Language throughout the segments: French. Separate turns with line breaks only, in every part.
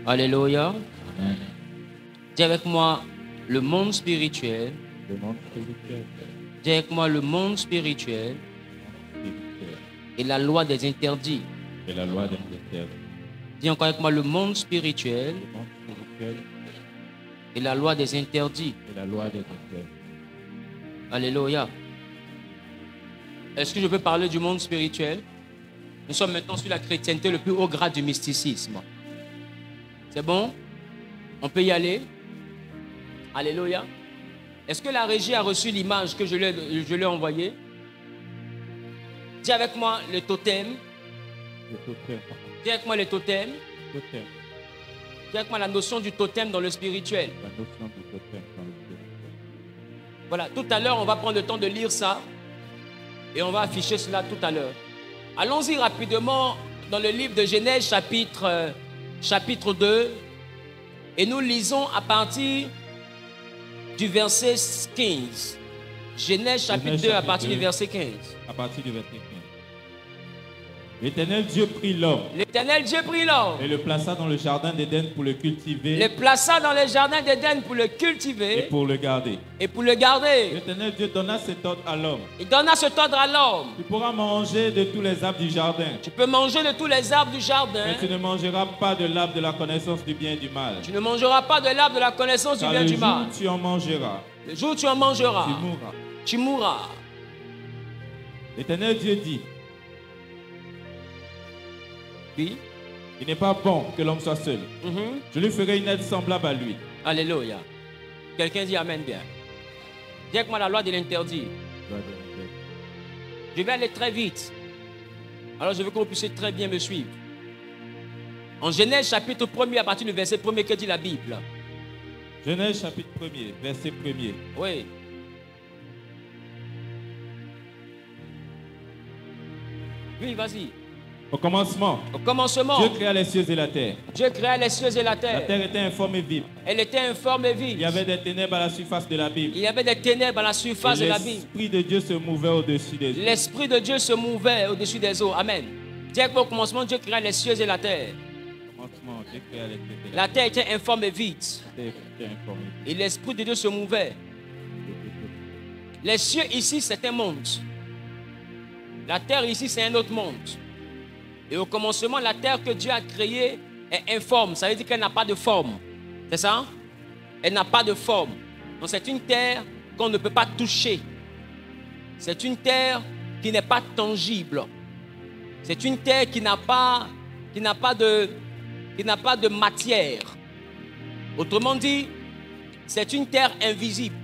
Alléluia. Dis avec moi le monde spirituel.
Le monde spirituel.
Dis avec moi le monde spirituel et la loi des interdits.
Et la loi des interdits.
Dis encore avec moi le monde spirituel
Le monde spirituel
et la loi des interdits.
et la loi des interdits.
Alléluia. Est-ce que je peux parler du monde spirituel? Nous sommes maintenant sur la chrétienté, le plus haut grade du mysticisme. C'est bon? On peut y aller? Alléluia. Est-ce que la régie a reçu l'image que je lui ai envoyée? Dis avec moi le totem.
Le totem.
Dis avec moi le totem.
Totem.
Dis avec moi la notion du totem dans le spirituel.
La notion du totem dans le spirituel.
Voilà, tout à l'heure, on va prendre le temps de lire ça et on va afficher cela tout à l'heure. Allons-y rapidement dans le livre de Genèse chapitre 2 et nous lisons à partir du verset 15. Genèse chapitre 2 à partir du verset 15.
À partir du verset 15. L'Éternel Dieu prit l'homme
L'Éternel Dieu prit l'homme,
et le plaça dans le jardin d'Éden pour le cultiver
le plaça dans le jardin d'Éden pour le
et
cultiver
pour le garder.
et pour le garder.
L'Éternel Dieu donna cet ordre à l'homme.
Il donna cet ordre à l'homme.
Tu pourras manger de tous les arbres du jardin,
Tu peux manger de tous les arbres du jardin.
mais tu ne mangeras pas de l'arbre de la connaissance du bien et du mal.
Tu ne mangeras pas de l'arbre de la connaissance du
Car
bien et
le
du
jour
mal.
où tu en mangeras,
Le jour où tu en mangeras,
tu mourras.
tu mourras.
L'Éternel Dieu dit,
Oui.
il n'est pas bon que l'homme soit seul.
Mhm.
Je lui ferai une aide semblable à lui.
Alléluia. Quelqu'un dit Amen bien. Dis avec moi la loi de l'interdit. Je vais aller très vite. Alors je veux que vous puissiez très bien me suivre. En Genèse chapitre 1er, à partir du verset 1er, que dit la Bible?
Genèse chapitre 1er, verset 1er.
Oui. Oui, vas-y.
Au commencement,
Au commencement,
Dieu créa les cieux et la terre.
Dieu créa les cieux et la
La
terre.
terre était informe et vive.
Elle était informe et
Il y
vide.
avait des ténèbres à la surface de l'abîme.
Il y avait des ténèbres à la surface de
Et
l'abîme.
l'Esprit de Dieu se mouvait au-dessus des eaux.
L'Esprit de Dieu se mouvait au-dessus des eaux. Amen. Dis au commencement, Dieu créa les cieux et la terre.
Au commencement, Dieu créa les cieux et la
La terre était informe et vide.
terre était informe et
Et l'Esprit de Dieu se mouvait.
vive.
Les cieux ici, c'est un monde. La terre ici, c'est un autre monde. Et au commencement, la terre que Dieu a créée est informe. Ça veut dire qu'elle n'a pas de forme. C'est ça? Elle n'a pas de forme. Donc c'est une terre qu'on ne peut pas toucher. C'est une terre qui n'est pas tangible. C'est une terre qui n'a pas de matière. Autrement dit, c'est une terre invisible.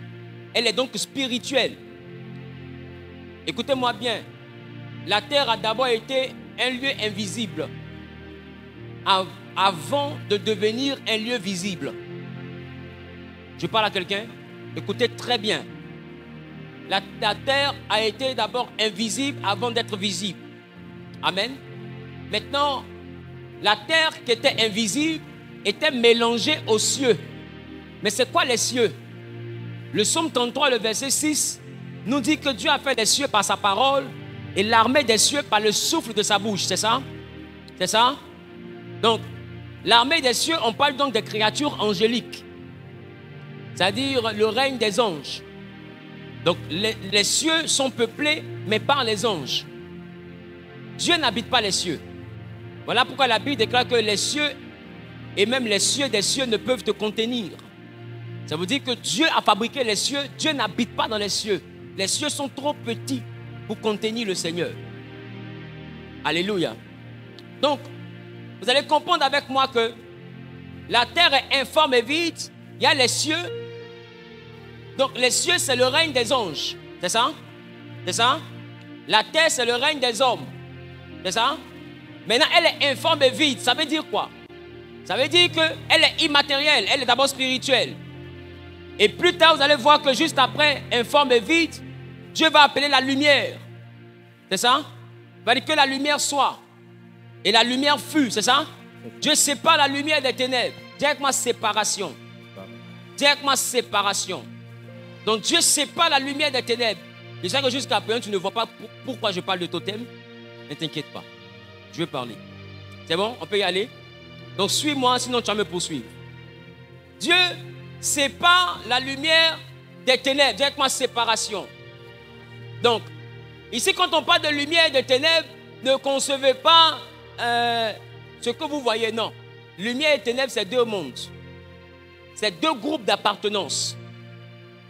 Elle est donc spirituelle. Écoutez-moi bien. La terre a d'abord été un lieu invisible avant de devenir un lieu visible. Je parle à quelqu'un. Écoutez très bien. La terre a été d'abord invisible avant d'être visible. Amen. Maintenant, la terre qui était invisible était mélangée aux cieux. Mais c'est quoi les cieux? Le psaume 33, le verset 6, nous dit que Dieu a fait les cieux par sa parole et l'armée des cieux par le souffle de sa bouche. C'est ça? C'est ça? Donc, l'armée des cieux, on parle donc des créatures angéliques. C'est-à-dire le règne des anges. Donc, les cieux sont peuplés, mais par les anges. Dieu n'habite pas les cieux. Voilà pourquoi la Bible déclare que les cieux et même les cieux des cieux ne peuvent te contenir. Ça veut dire que Dieu a fabriqué les cieux. Dieu n'habite pas dans les cieux. Les cieux sont trop petits pour contenir le Seigneur. Alléluia. Donc, vous allez comprendre avec moi que la terre est informe et vide. Il y a les cieux. Donc, les cieux, c'est le règne des anges. C'est ça? C'est ça? La terre, c'est le règne des hommes. C'est ça? Maintenant, elle est informe et vide. Ça veut dire quoi? Ça veut dire qu'elle est immatérielle. Elle est d'abord spirituelle. Et plus tard, vous allez voir que juste après, informe et vide, Dieu va appeler la lumière. C'est ça? Il va dire que la lumière soit. Et la lumière fut. C'est ça? Dieu sépare la lumière des ténèbres. Dis avec moi séparation. Dis avec moi séparation. Donc Dieu sépare la lumière des ténèbres. Je sais que jusqu'à présent, tu ne vois pas pourquoi je parle de totem. Ne t'inquiète pas. Je vais parler. C'est bon? On peut y aller? Donc suis-moi, sinon tu vas me poursuivre. Dieu sépare la lumière des ténèbres. Directement séparation. Donc, ici quand on parle de lumière et de ténèbres, ne concevez pas ce que vous voyez, non. Lumière et ténèbres, c'est deux mondes. C'est deux groupes d'appartenance.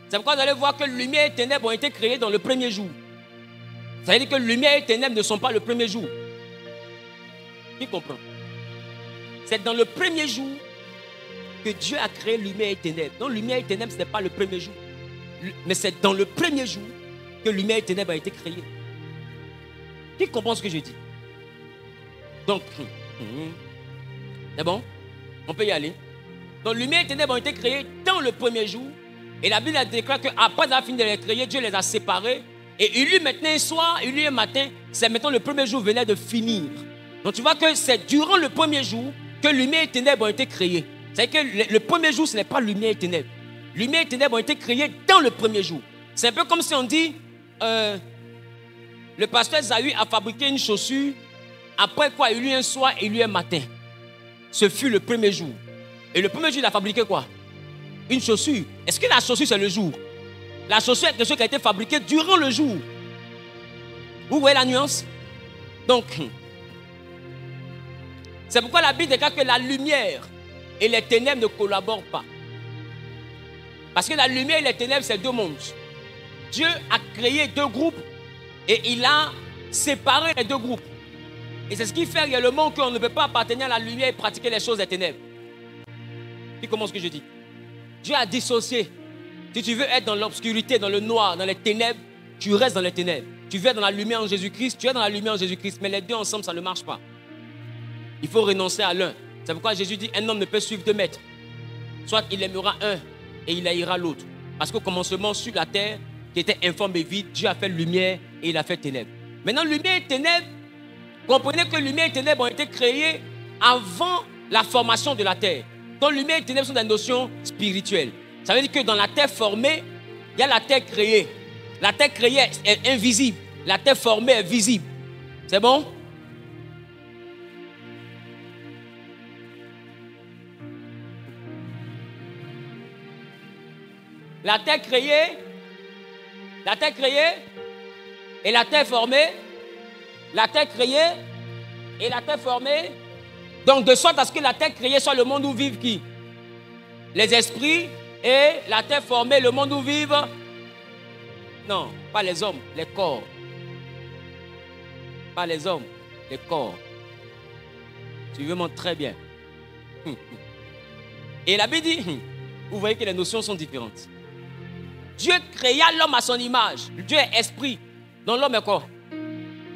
C'est pourquoi vous allez voir que lumière et ténèbres ont été créés dans le premier jour. Ça veut dire que lumière et ténèbres ne sont pas le premier jour. Qui comprend? C'est dans le premier jour que Dieu a créé lumière et ténèbres. Donc lumière et ténèbres, ce n'est pas le premier jour. Mais c'est dans le premier jour que lumière et ténèbres a été créée. Qui comprend ce que je dis? Donc, c'est bon? On peut y aller. Donc lumière et ténèbres ont été créées dans le premier jour. Et la Bible déclare qu'après avoir fini de les créer, Dieu les a séparés. Et il y eut maintenant un soir, il y eut un matin. C'est maintenant le premier jour venait de finir. Donc tu vois que c'est durant le premier jour que lumière et ténèbres ont été créées. C'est-à-dire que le premier jour, ce n'est pas lumière et ténèbres. Lumière et ténèbres ont été créées dans le premier jour. C'est un peu comme si on dit, le pasteur Zahü a fabriqué une chaussure. Après quoi, il y eut un soir et il y eut un matin. Ce fut le premier jour. Et le premier jour, il a fabriqué quoi? Une chaussure. Est-ce que la chaussure, c'est le jour? La chaussure est quelque chose qui a été fabriqué durant le jour. Vous voyez la nuance? Donc, c'est pourquoi la Bible déclare que la lumière et les ténèbres ne collaborent pas. Parce que la lumière et les ténèbres, c'est deux mondes. Dieu a créé deux groupes et il a séparé les deux groupes. Et c'est ce qui fait réellement qu'on ne peut pas appartenir à la lumière et pratiquer les choses des ténèbres. Qui comprend ce que je dis? Dieu a dissocié. Si tu veux être dans l'obscurité, dans le noir, dans les ténèbres, tu restes dans les ténèbres. Tu veux être dans la lumière en Jésus-Christ, tu es dans la lumière en Jésus-Christ. Mais les deux ensemble, ça ne marche pas. Il faut renoncer à l'un. C'est pourquoi Jésus dit, un homme ne peut suivre deux maîtres. Soit il aimera un et il haïra l'autre. Parce qu'au commencement, sur la terre, qui était informe et vide, Dieu a fait lumière et il a fait ténèbres. Maintenant, lumière et ténèbres, comprenez que lumière et ténèbres ont été créées avant la formation de la terre. Donc, lumière et ténèbres sont des notions spirituelles. Ça veut dire que dans la terre formée, il y a la terre créée. La terre créée est invisible. La terre formée est visible. C'est bon? La terre créée et la terre formée. La terre créée et la terre formée. Donc, de sorte à ce que la terre créée soit le monde où vivent qui? Les esprits. Et la terre formée, le monde où vivent. Non, pas les hommes, les corps. Pas les hommes, les corps. Suivez-moi très bien. Et la Bible dit, vous voyez que les notions sont différentes. Dieu créa l'homme à son image. Dieu est esprit. Donc l'homme est quoi?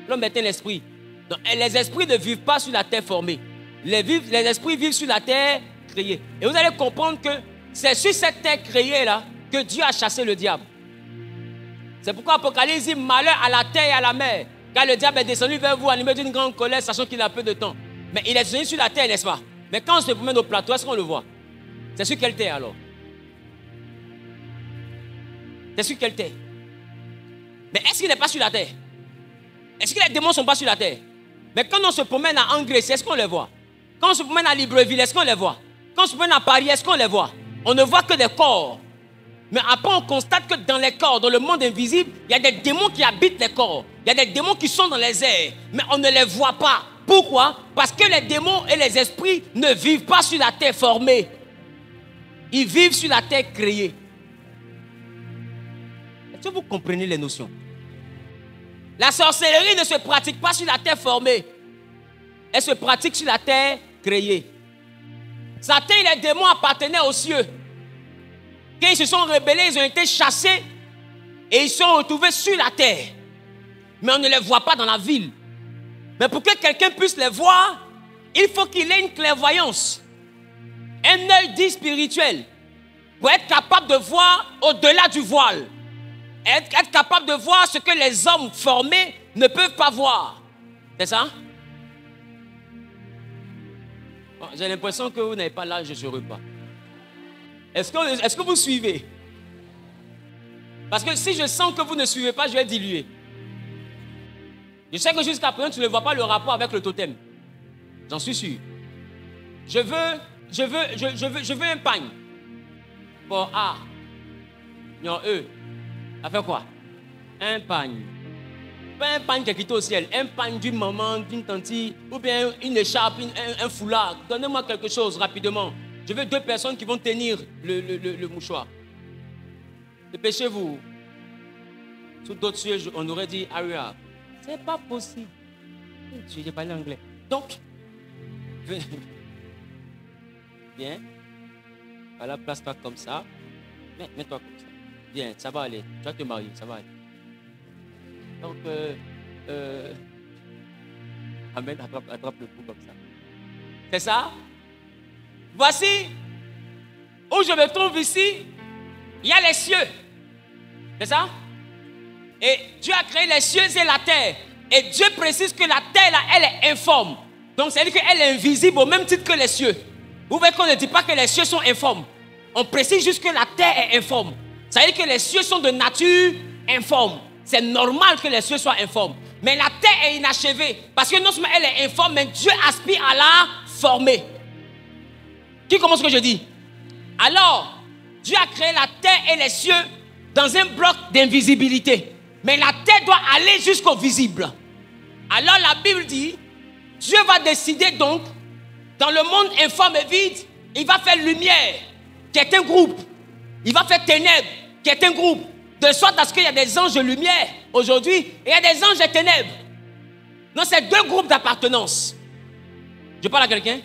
L'homme est un esprit. Donc, les esprits ne vivent pas sur la terre formée. Les esprits vivent sur la terre créée. Et vous allez comprendre que c'est sur cette terre créée-là que Dieu a chassé le diable. C'est pourquoi Apocalypse dit malheur à la terre et à la mer. Car le diable est descendu vers vous animé d'une grande colère, sachant qu'il a peu de temps. Mais il est descendu sur la terre, n'est-ce pas? Mais quand on se promène au plateau, est-ce qu'on le voit? C'est sur quelle terre alors? C'est sur quelle terre? Mais est-ce qu'il n'est pas sur la terre? Est-ce que les démons ne sont pas sur la terre? Mais quand on se promène à Angers, est-ce qu'on les voit? Quand on se promène à Libreville, est-ce qu'on les voit? Quand on se promène à Paris, est-ce qu'on les voit? On ne voit que des corps. Mais après, on constate que dans les corps, dans le monde invisible, il y a des démons qui habitent les corps. Il y a des démons qui sont dans les airs. Mais on ne les voit pas. Pourquoi? Parce que les démons et les esprits ne vivent pas sur la terre formée. Ils vivent sur la terre créée. Est-ce que vous comprenez les notions? La sorcellerie ne se pratique pas sur la terre formée. Elle se pratique sur la terre créée. Satan et les démons appartenaient aux cieux. Quand ils se sont rebellés, ils ont été chassés et ils sont retrouvés sur la terre. Mais on ne les voit pas dans la ville. Mais pour que quelqu'un puisse les voir, il faut qu'il ait une clairvoyance. Un œil dit spirituel. Pour être capable de voir au-delà du voile. Être capable de voir ce que les hommes formés ne peuvent pas voir. C'est ça? Bon, j'ai l'impression que vous n'avez pas l'âge de ce repas. Est-ce que vous suivez? Parce que si je sens que vous ne suivez pas, je vais diluer. Je sais que jusqu'à présent, tu ne vois pas le rapport avec le totem. J'en suis sûr. Je veux un pagne. Bon, A. Non, E. Ça fait quoi? Un pagne. Pas un pagne qui est quitté au ciel. Un pagne d'une maman, d'une tante, ou bien une écharpe, un foulard. Donnez-moi quelque chose rapidement. Je veux 2 personnes qui vont tenir le mouchoir. Dépêchez-vous. Sous d'autres cieux, on aurait dit Aria. C'est pas possible. J'ai parlé anglais. Donc, viens. Voilà, place-toi comme ça. Mets-toi comme ça. Viens, ça va aller. Tu vas te marier, ça va aller. Donc, Amen, attrape le cou comme ça. C'est ça? Voici où je me trouve ici. Il y a les cieux. C'est ça? Et Dieu a créé les cieux et la terre. Et Dieu précise que la terre, là, elle est informe. Donc, ça veut dire qu'elle est invisible au même titre que les cieux. Vous voyez qu'on ne dit pas que les cieux sont informes. On précise juste que la terre est informe. Ça veut dire que les cieux sont de nature informe. C'est normal que les cieux soient informes. Mais la terre est inachevée. Parce que non seulement elle est informe, mais Dieu aspire à la former. Qui comprend ce que je dis? Alors, Dieu a créé la terre et les cieux dans un bloc d'invisibilité. Mais la terre doit aller jusqu'au visible. Alors la Bible dit, Dieu va décider donc, dans le monde informe et vide, il va faire lumière, qui est un groupe. Il va faire ténèbres, qui est un groupe. De sorte à ce qu'il y a des anges de lumière aujourd'hui, et il y a des anges de ténèbres. Non, c'est 2 groupes d'appartenance. Je parle à quelqu'un?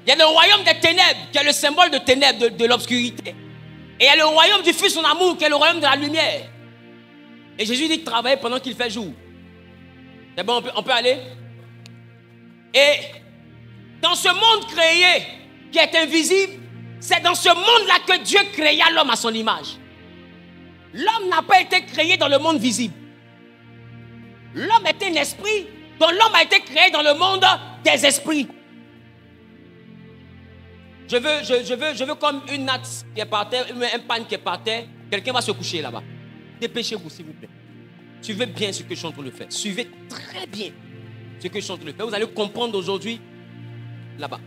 Il y a le royaume des ténèbres, qui est le symbole de ténèbres, de l'obscurité. Et il y a le royaume du Fils son amour, qui est le royaume de la lumière. Et Jésus dit de travailler pendant qu'il fait jour. C'est bon, on peut aller? Et dans ce monde créé, qui est invisible, c'est dans ce monde-là que Dieu créa l'homme à son image. L'homme n'a pas été créé dans le monde visible. L'homme est un esprit, dont l'homme a été créé dans le monde des esprits. Je veux comme une natte qui est par terre, un pagne qui est par terre. Quelqu'un va se coucher là-bas. Dépêchez-vous, s'il vous plaît. Suivez bien ce que je suis en train de faire. Suivez très bien ce que je suis en train de faire. Vous allez comprendre aujourd'hui là-bas.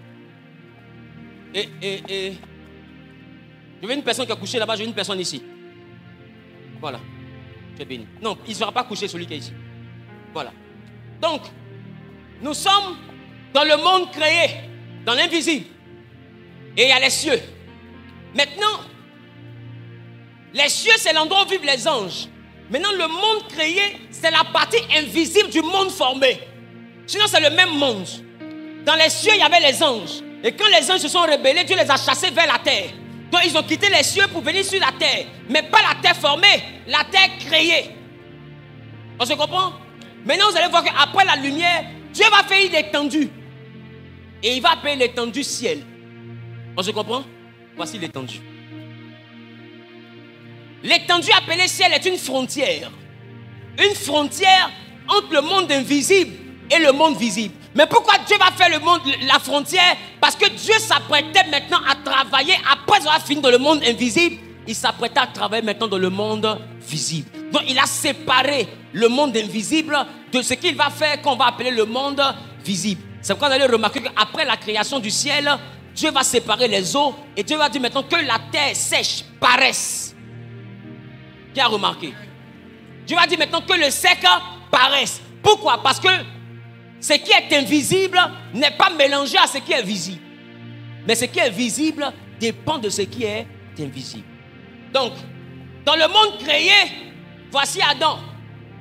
Et je veux une personne qui a couché là-bas, je veux une personne ici. Voilà. Tu es béni. Non, il ne sera pas couché celui qui est ici. Voilà. Donc, nous sommes dans le monde créé, dans l'invisible. Et il y a les cieux. Maintenant, les cieux, c'est l'endroit où vivent les anges. Maintenant, le monde créé, c'est la partie invisible du monde formé. Sinon, c'est le même monde. Dans les cieux, il y avait les anges. Et quand les anges se sont rebellés, Dieu les a chassés vers la terre. Donc, ils ont quitté les cieux pour venir sur la terre. Mais pas la terre formée, la terre créée. On se comprend? Maintenant, vous allez voir qu'après la lumière, Dieu va faire une étendue. Et il va appeler l'étendue ciel. On se comprend? Voici l'étendue. L'étendue appelée ciel est une frontière. Une frontière entre le monde invisible et le monde visible. Mais pourquoi Dieu va faire la frontière? Parce que Dieu s'apprêtait maintenant à travailler, après avoir fini dans le monde invisible, il s'apprêtait à travailler maintenant dans le monde visible. Donc il a séparé le monde invisible de ce qu'il va faire qu'on va appeler le monde visible. C'est pourquoi vous allez remarquer qu'après la création du ciel, Dieu va séparer les eaux et Dieu va dire maintenant que la terre sèche paraisse. Qui a remarqué? Dieu va dire maintenant que le sec paraisse. Pourquoi? Parce que ce qui est invisible n'est pas mélangé à ce qui est visible. Mais ce qui est visible dépend de ce qui est invisible. Donc, dans le monde créé, voici Adam.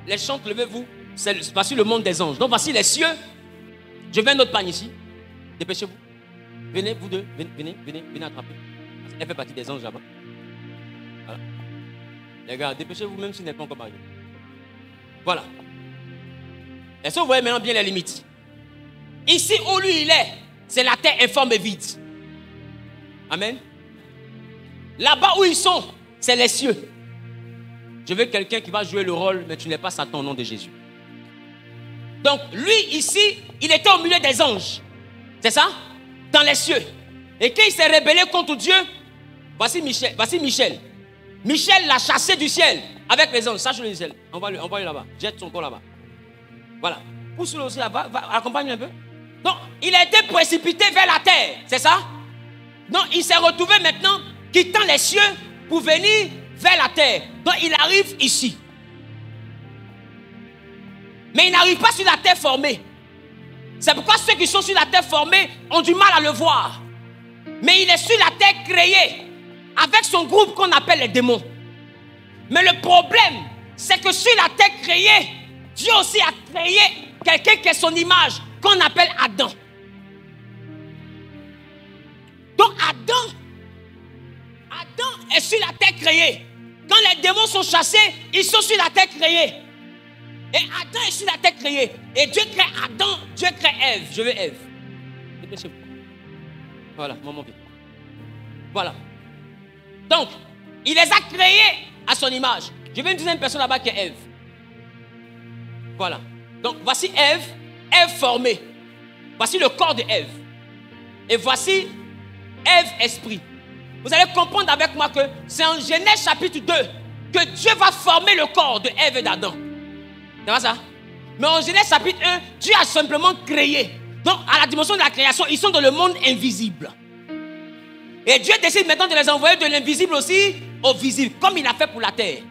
Les chants, levez-vous. Voici le monde des anges. Donc, voici les cieux. Je veux un autre pagne ici. Dépêchez-vous. Venez, vous deux. Venez attraper. Elle fait partie des anges là-bas. Voilà. Les gars, dépêchez-vous même s'il n'est pas encore marié. Voilà. Est-ce que vous voyez maintenant bien les limites? Ici où lui il est, c'est la terre informe et vide. Amen. Là-bas où ils sont, c'est les cieux. Je veux quelqu'un qui va jouer le rôle, mais tu n'es pas Satan au nom de Jésus. Donc lui ici, il était au milieu des anges. C'est ça? Dans les cieux. Et quand il s'est rebellé contre Dieu, voici Michel. Michel l'a chassé du ciel avec les anges. Sache-le, Michel. Envoie-le là-bas. Jette son corps là-bas. Voilà. Pousse-le aussi là-bas. Accompagne-le un peu. Donc, il a été précipité vers la terre, c'est ça? Donc, il s'est retrouvé maintenant quittant les cieux pour venir vers la terre. Donc, il arrive ici. Mais il n'arrive pas sur la terre formée. C'est pourquoi ceux qui sont sur la terre formée ont du mal à le voir. Mais il est sur la terre créée avec son groupe qu'on appelle les démons. Mais le problème, c'est que sur la terre créée, Dieu aussi a créé quelqu'un qui est son image, qu'on appelle Adam. Donc Adam est sur la terre créée. Quand les démons sont chassés, ils sont sur la terre créée. Et Adam est sur la terre créée. Et Dieu crée Adam, Dieu crée Ève. Je veux Ève. Dépêchez-vous. Voilà, maman vient. Voilà. Donc, il les a créés à son image. Je veux une deuxième personne là-bas qui est Ève. Voilà. Donc, voici Ève, Ève formée. Voici le corps de Ève. Et voici Ève esprit. Vous allez comprendre avec moi que c'est en Genèse chapitre 2 que Dieu va former le corps de Ève et d'Adam. C'est pas ça? Mais en Genèse chapitre 1, Dieu a simplement créé. Donc, à la dimension de la création, ils sont dans le monde invisible. Et Dieu décide maintenant de les envoyer de l'invisible aussi au visible, comme il a fait pour la terre.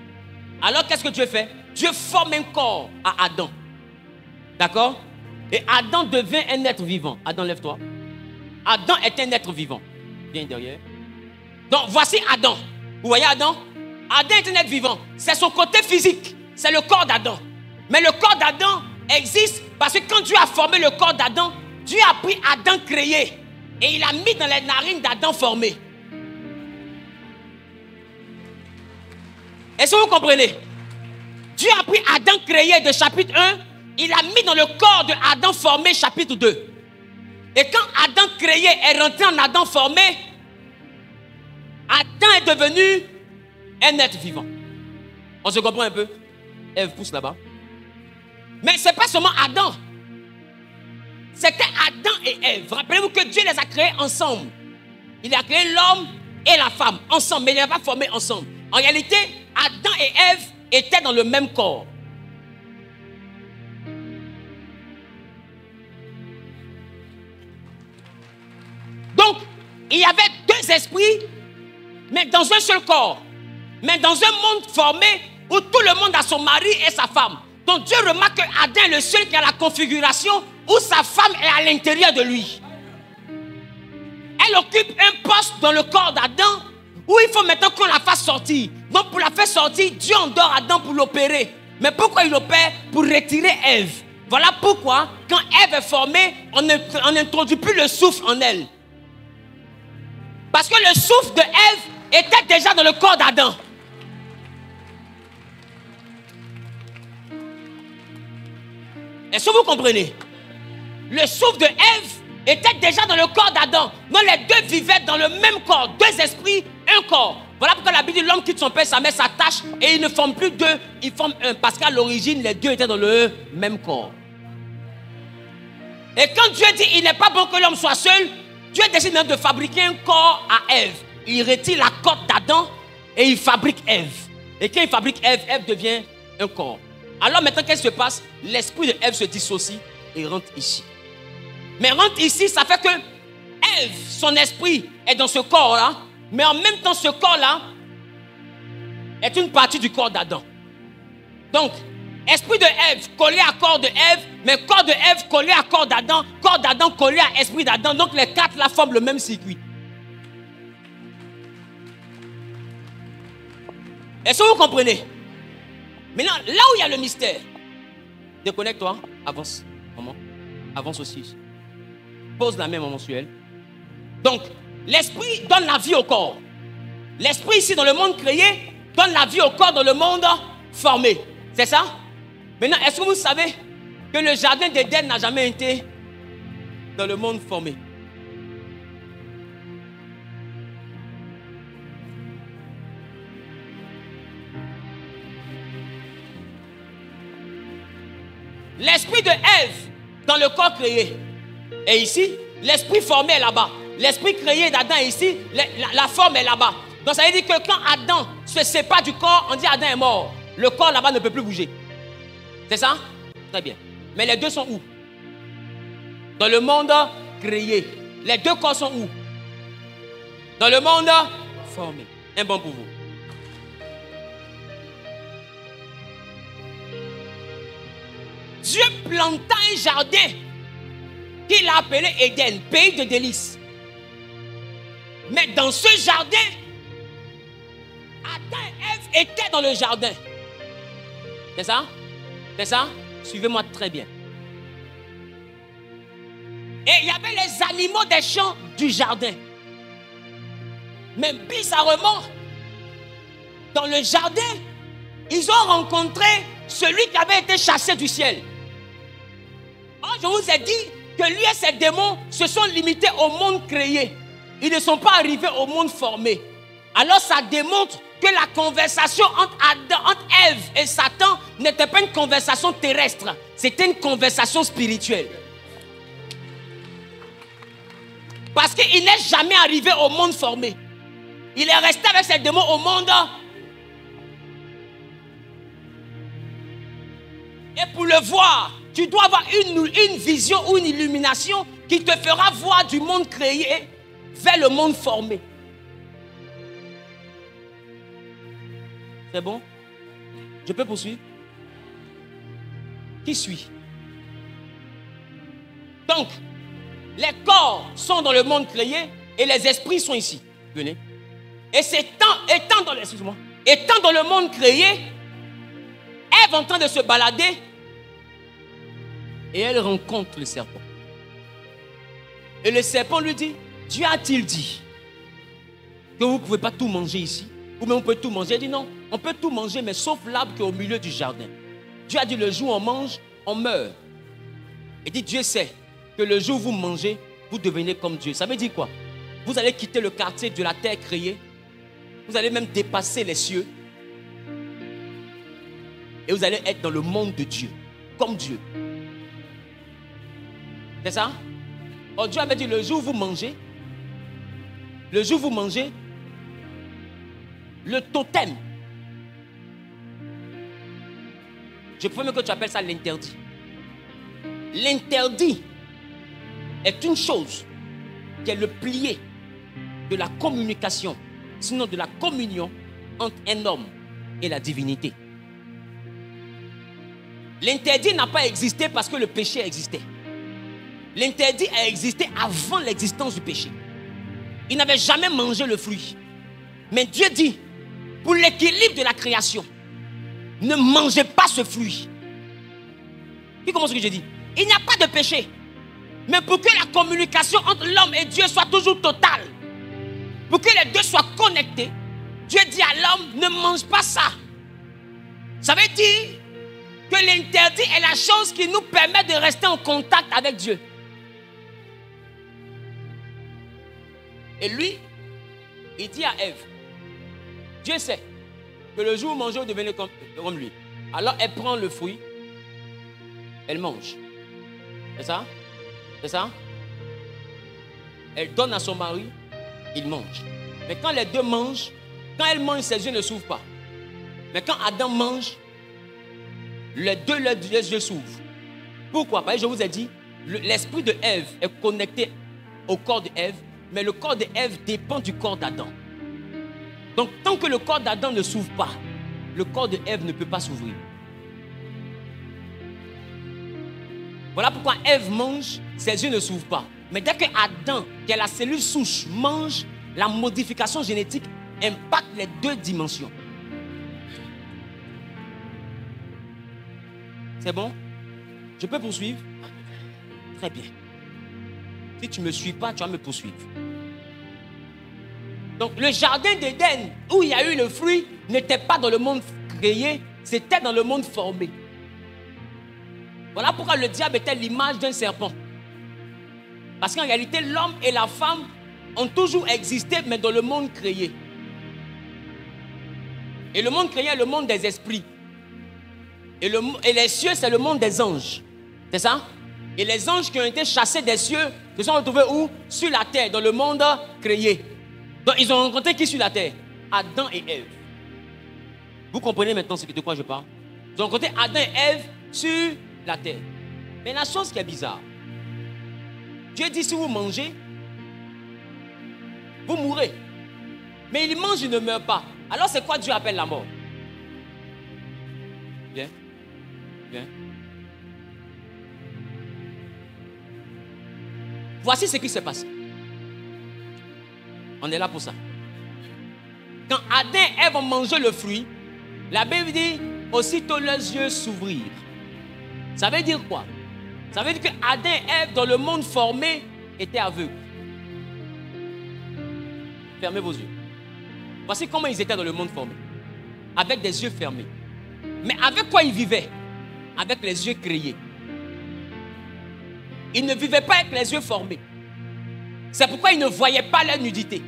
Alors, qu'est-ce que Dieu fait? Dieu forme un corps à Adam. D'accord? Et Adam devient un être vivant. Adam, lève-toi. Adam est un être vivant. Viens derrière. Donc, voici Adam. Vous voyez Adam? Adam est un être vivant. C'est son côté physique. C'est le corps d'Adam. Mais le corps d'Adam existe parce que quand Dieu a formé le corps d'Adam, Dieu a pris Adam créé et il a mis dans les narines d'Adam formé. Est-ce que vous comprenez? Dieu a pris Adam créé de chapitre 1, il a mis dans le corps de Adam formé chapitre 2. Et quand Adam créé est rentré en Adam formé, Adam est devenu un être vivant. On se comprend un peu? Ève pousse là-bas. Mais ce n'est pas seulement Adam. C'était Adam et Ève. Rappelez-vous que Dieu les a créés ensemble. Il a créé l'homme et la femme ensemble, mais il ne les a pas formés ensemble. En réalité, Adam et Ève étaient dans le même corps. Donc, il y avait deux esprits, mais dans un seul corps. Mais dans un monde formé où tout le monde a son mari et sa femme. Donc Dieu remarque qu'Adam est le seul qui a la configuration où sa femme est à l'intérieur de lui. Elle occupe un poste dans le corps d'Adam où il faut maintenant qu'on la fasse sortir. Donc pour la faire sortir, Dieu endort Adam pour l'opérer. Mais pourquoi il opère? Pour retirer Ève. Voilà pourquoi quand Ève est formée, on n'introduit plus le souffle en elle. Parce que le souffle de Ève était déjà dans le corps d'Adam. Est-ce que vous comprenez? Le souffle de Ève était déjà dans le corps d'Adam. Donc les deux vivaient dans le même corps. Deux esprits, un corps. Voilà pourquoi la Bible dit l'homme quitte son père, sa mère, s'attache et ils ne forment plus deux, ils forment un. Parce qu'à l'origine, les deux étaient dans le même corps. Et quand Dieu dit il n'est pas bon que l'homme soit seul, Dieu décide même de fabriquer un corps à Ève. Il retire la côte d'Adam et il fabrique Ève. Et quand il fabrique Ève, Ève devient un corps. Alors maintenant, qu'est-ce qui se passe? L'esprit de Ève se dissocie et rentre ici. Mais rentre ici, ça fait que Ève, son esprit est dans ce corps-là, mais en même temps, ce corps-là est une partie du corps d'Adam. Donc, esprit de Ève collé à corps de Ève, mais corps de Ève collé à corps d'Adam collé à esprit d'Adam. Donc, les quatre là forment le même circuit. Est-ce que vous comprenez? Maintenant, là où il y a le mystère, déconnecte-toi, avance, maman, avance aussi. Pose la main, maman, sur elle. Donc, l'esprit donne la vie au corps. L'esprit ici, dans le monde créé, donne la vie au corps dans le monde formé. C'est ça? Maintenant, est-ce que vous savez que le jardin d'Éden n'a jamais été dans le monde formé? L'esprit de Ève dans le corps créé est ici. L'esprit formé est là-bas. L'esprit créé d'Adam est ici. La forme est là-bas. Donc ça veut dire que quand Adam se sépare du corps, on dit Adam est mort. Le corps là-bas ne peut plus bouger. C'est ça? Très bien. Mais les deux sont où? Dans le monde créé. Les deux corps sont où? Dans le monde formé. Un bon pour vous. Dieu planta un jardin qu'il a appelé Éden, pays de délices. Mais dans ce jardin, Adam et Ève étaient dans le jardin. C'est ça? C'est ça? Suivez-moi très bien. Et il y avait les animaux des champs du jardin. Mais bizarrement, dans le jardin, ils ont rencontré celui qui avait été chassé du ciel. Oh, je vous ai dit que lui et ses démons se sont limités au monde créé. Ils ne sont pas arrivés au monde formé. Alors ça démontre que la conversation entre Ève et Satan n'était pas une conversation terrestre. C'était une conversation spirituelle. Parce qu'il n'est jamais arrivé au monde formé. Il est resté avec ses démons au monde. Et pour le voir, tu dois avoir une vision ou une illumination qui te fera voir du monde créé vers le monde formé. C'est bon? Je peux poursuivre? Qui suit? Donc, les corps sont dans le monde créé et les esprits sont ici. Venez. Et étant dans le monde créé, Ève est en train de se balader et elle rencontre le serpent. Et le serpent lui dit, Dieu a-t-il dit que vous ne pouvez pas tout manger ici? Ou même vous pouvez tout manger? Il dit non, on peut tout manger, mais sauf l'arbre qui est au milieu du jardin. Dieu a dit, le jour où on mange, on meurt. Il dit, Dieu sait que le jour où vous mangez, vous devenez comme Dieu. Ça veut dire quoi? Vous allez quitter le quartier de la terre créée. Vous allez même dépasser les cieux. Et vous allez être dans le monde de Dieu, comme Dieu. C'est ça? Oh, Dieu avait dit, le jour où vous mangez, le totem, je préfère que tu appelles ça l'interdit. L'interdit est une chose qui est le plié de la communication, sinon de la communion entre un homme et la divinité. L'interdit n'a pas existé parce que le péché existait. L'interdit a existé avant l'existence du péché. Il n'avait jamais mangé le fruit. Mais Dieu dit, pour l'équilibre de la création, ne mangez pas ce fruit. Qui comprend ce que je dis? Il n'y a pas de péché. Mais pour que la communication entre l'homme et Dieu soit toujours totale, pour que les deux soient connectés, Dieu dit à l'homme, ne mange pas ça. Ça veut dire que l'interdit est la chose qui nous permet de rester en contact avec Dieu. Et lui, il dit à Ève, Dieu sait que le jour où vous mangez, vous devenez comme lui. Alors elle prend le fruit, elle mange. C'est ça? C'est ça? Elle donne à son mari, il mange. Mais quand les deux mangent, quand elle mange, ses yeux ne s'ouvrent pas. Mais quand Adam mange, les yeux s'ouvrent. Pourquoi? Parce que je vous ai dit, l'esprit de Ève est connecté au corps de Ève, mais le corps de Ève dépend du corps d'Adam. Donc, tant que le corps d'Adam ne s'ouvre pas, le corps de Ève ne peut pas s'ouvrir. Voilà pourquoi Ève mange, ses yeux ne s'ouvrent pas. Mais dès que Adam, qui est la cellule souche, mange, la modification génétique impacte les deux dimensions. C'est bon? Je peux poursuivre? Très bien. Si tu ne me suis pas, tu vas me poursuivre. Donc le jardin d'Éden, où il y a eu le fruit, n'était pas dans le monde créé, c'était dans le monde formé. Voilà pourquoi le diable était l'image d'un serpent. Parce qu'en réalité, l'homme et la femme ont toujours existé, mais dans le monde créé. Et le monde créé est le monde des esprits. Et les cieux, c'est le monde des anges. C'est ça? Et les anges qui ont été chassés des cieux se sont retrouvés où? Sur la terre, dans le monde créé. Donc, ils ont rencontré qui sur la terre? Adam et Ève. Vous comprenez maintenant de quoi je parle? Ils ont rencontré Adam et Ève sur la terre. Mais la chose qui est bizarre, Dieu dit, si vous mangez, vous mourrez. Mais il mange, il ne meurt pas. Alors c'est quoi Dieu appelle la mort? Viens. Viens. Voici ce qui s'est passé. On est là pour ça. Quand Adam et Ève ont mangé le fruit, la Bible dit, aussitôt leurs yeux s'ouvrirent. Ça veut dire quoi? Ça veut dire que Adam et Ève, dans le monde formé, étaient aveugles. Fermez vos yeux. Voici comment ils étaient dans le monde formé. Avec des yeux fermés. Mais avec quoi ils vivaient? Avec les yeux créés. Ils ne vivaient pas avec les yeux formés. C'est pourquoi ils ne voyaient pas la nudité.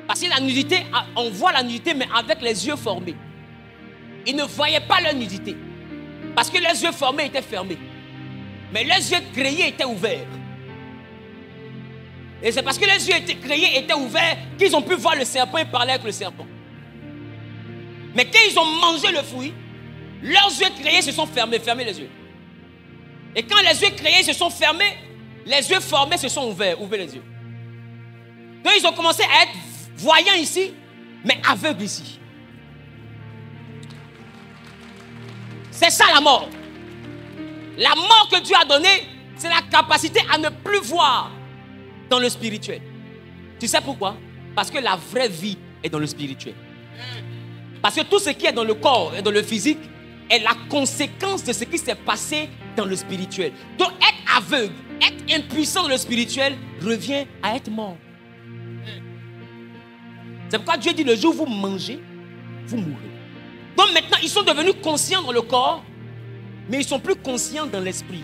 Parce que la nudité, on voit la nudité, mais avec les yeux formés. Ils ne voyaient pas leur nudité. Parce que leurs yeux formés étaient fermés. Mais leurs yeux créés étaient ouverts. Et c'est parce que les yeux créés étaient ouverts qu'ils ont pu voir le serpent et parler avec le serpent. Mais quand ils ont mangé le fruit, leurs yeux créés se sont fermés. Fermez les yeux. Et quand les yeux créés se sont fermés, les yeux formés se sont ouverts. Ouvrez les yeux. Donc ils ont commencé à être voyants ici, mais aveugles ici. C'est ça la mort. La mort que Dieu a donnée, c'est la capacité à ne plus voir dans le spirituel. Tu sais pourquoi? Parce que la vraie vie est dans le spirituel. Parce que tout ce qui est dans le corps et dans le physique est la conséquence de ce qui s'est passé dans le spirituel. Donc être aveugle, être impuissant dans le spirituel revient à être mort. C'est pourquoi Dieu dit le jour où vous mangez, vous mourrez. Donc maintenant ils sont devenus conscients dans le corps, mais ils ne sont plus conscients dans l'esprit.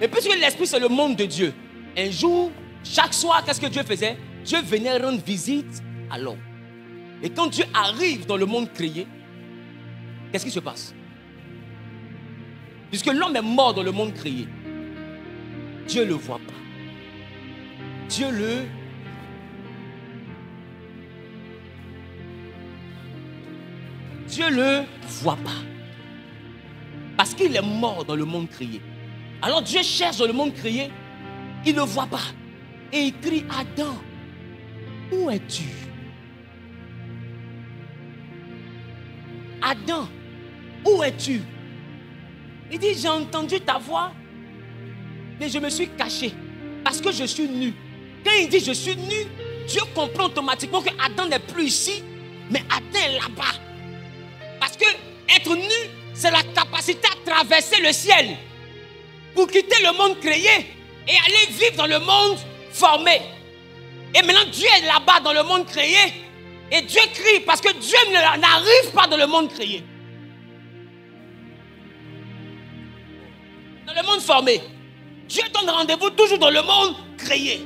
Et puisque l'esprit c'est le monde de Dieu, un jour, chaque soir, qu'est-ce que Dieu faisait? Dieu venait rendre visite à l'homme. Et quand Dieu arrive dans le monde créé, qu'est-ce qui se passe? Puisque l'homme est mort dans le monde créé, Dieu ne le voit pas. Dieu le... Dieu ne le voit pas. Parce qu'il est mort dans le monde créé. Alors Dieu cherche dans le monde créé, il ne le voit pas. Et il crie, Adam, où es-tu? Adam, où es-tu? Il dit, j'ai entendu ta voix, mais je me suis caché parce que je suis nu. Quand il dit je suis nu, Dieu comprend automatiquement que Adam n'est plus ici, mais Adam est là-bas. Parce que être nu, c'est la capacité à traverser le ciel pour quitter le monde créé et aller vivre dans le monde formé. Et maintenant Dieu est là-bas dans le monde créé et Dieu crie parce que Dieu n'arrive pas dans le monde créé. Dans le monde formé, Dieu donne rendez-vous toujours dans le monde créé.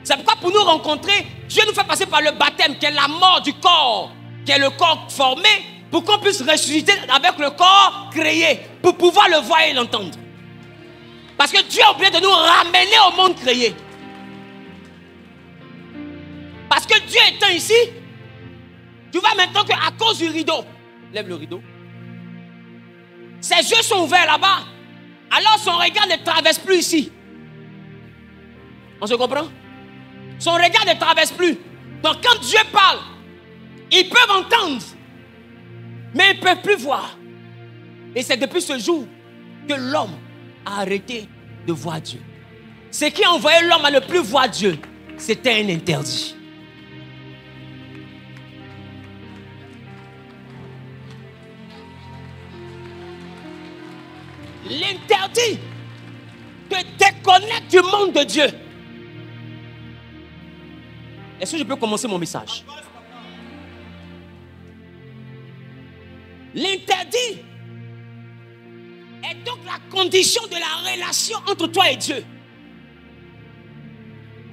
C'est pourquoi pour nous rencontrer, Dieu nous fait passer par le baptême qui est la mort du corps, qui est le corps formé, pour qu'on puisse ressusciter avec le corps créé, pour pouvoir le voir et l'entendre. Parce que Dieu a oublié de nous ramener au monde créé. Parce que Dieu étant ici, tu vois maintenant qu'à cause du rideau, lève le rideau, ses yeux sont ouverts là-bas, alors son regard ne traverse plus ici. On se comprend? Son regard ne traverse plus. Donc quand Dieu parle, ils peuvent entendre, mais ils ne peuvent plus voir. Et c'est depuis ce jour que l'homme a arrêté de voir Dieu. Ce qui a envoyé l'homme à ne plus voir Dieu, c'était un interdit. L'interdit te déconnecte du monde de Dieu. Est-ce que je peux commencer mon message? L'interdit est donc la condition de la relation entre toi et Dieu.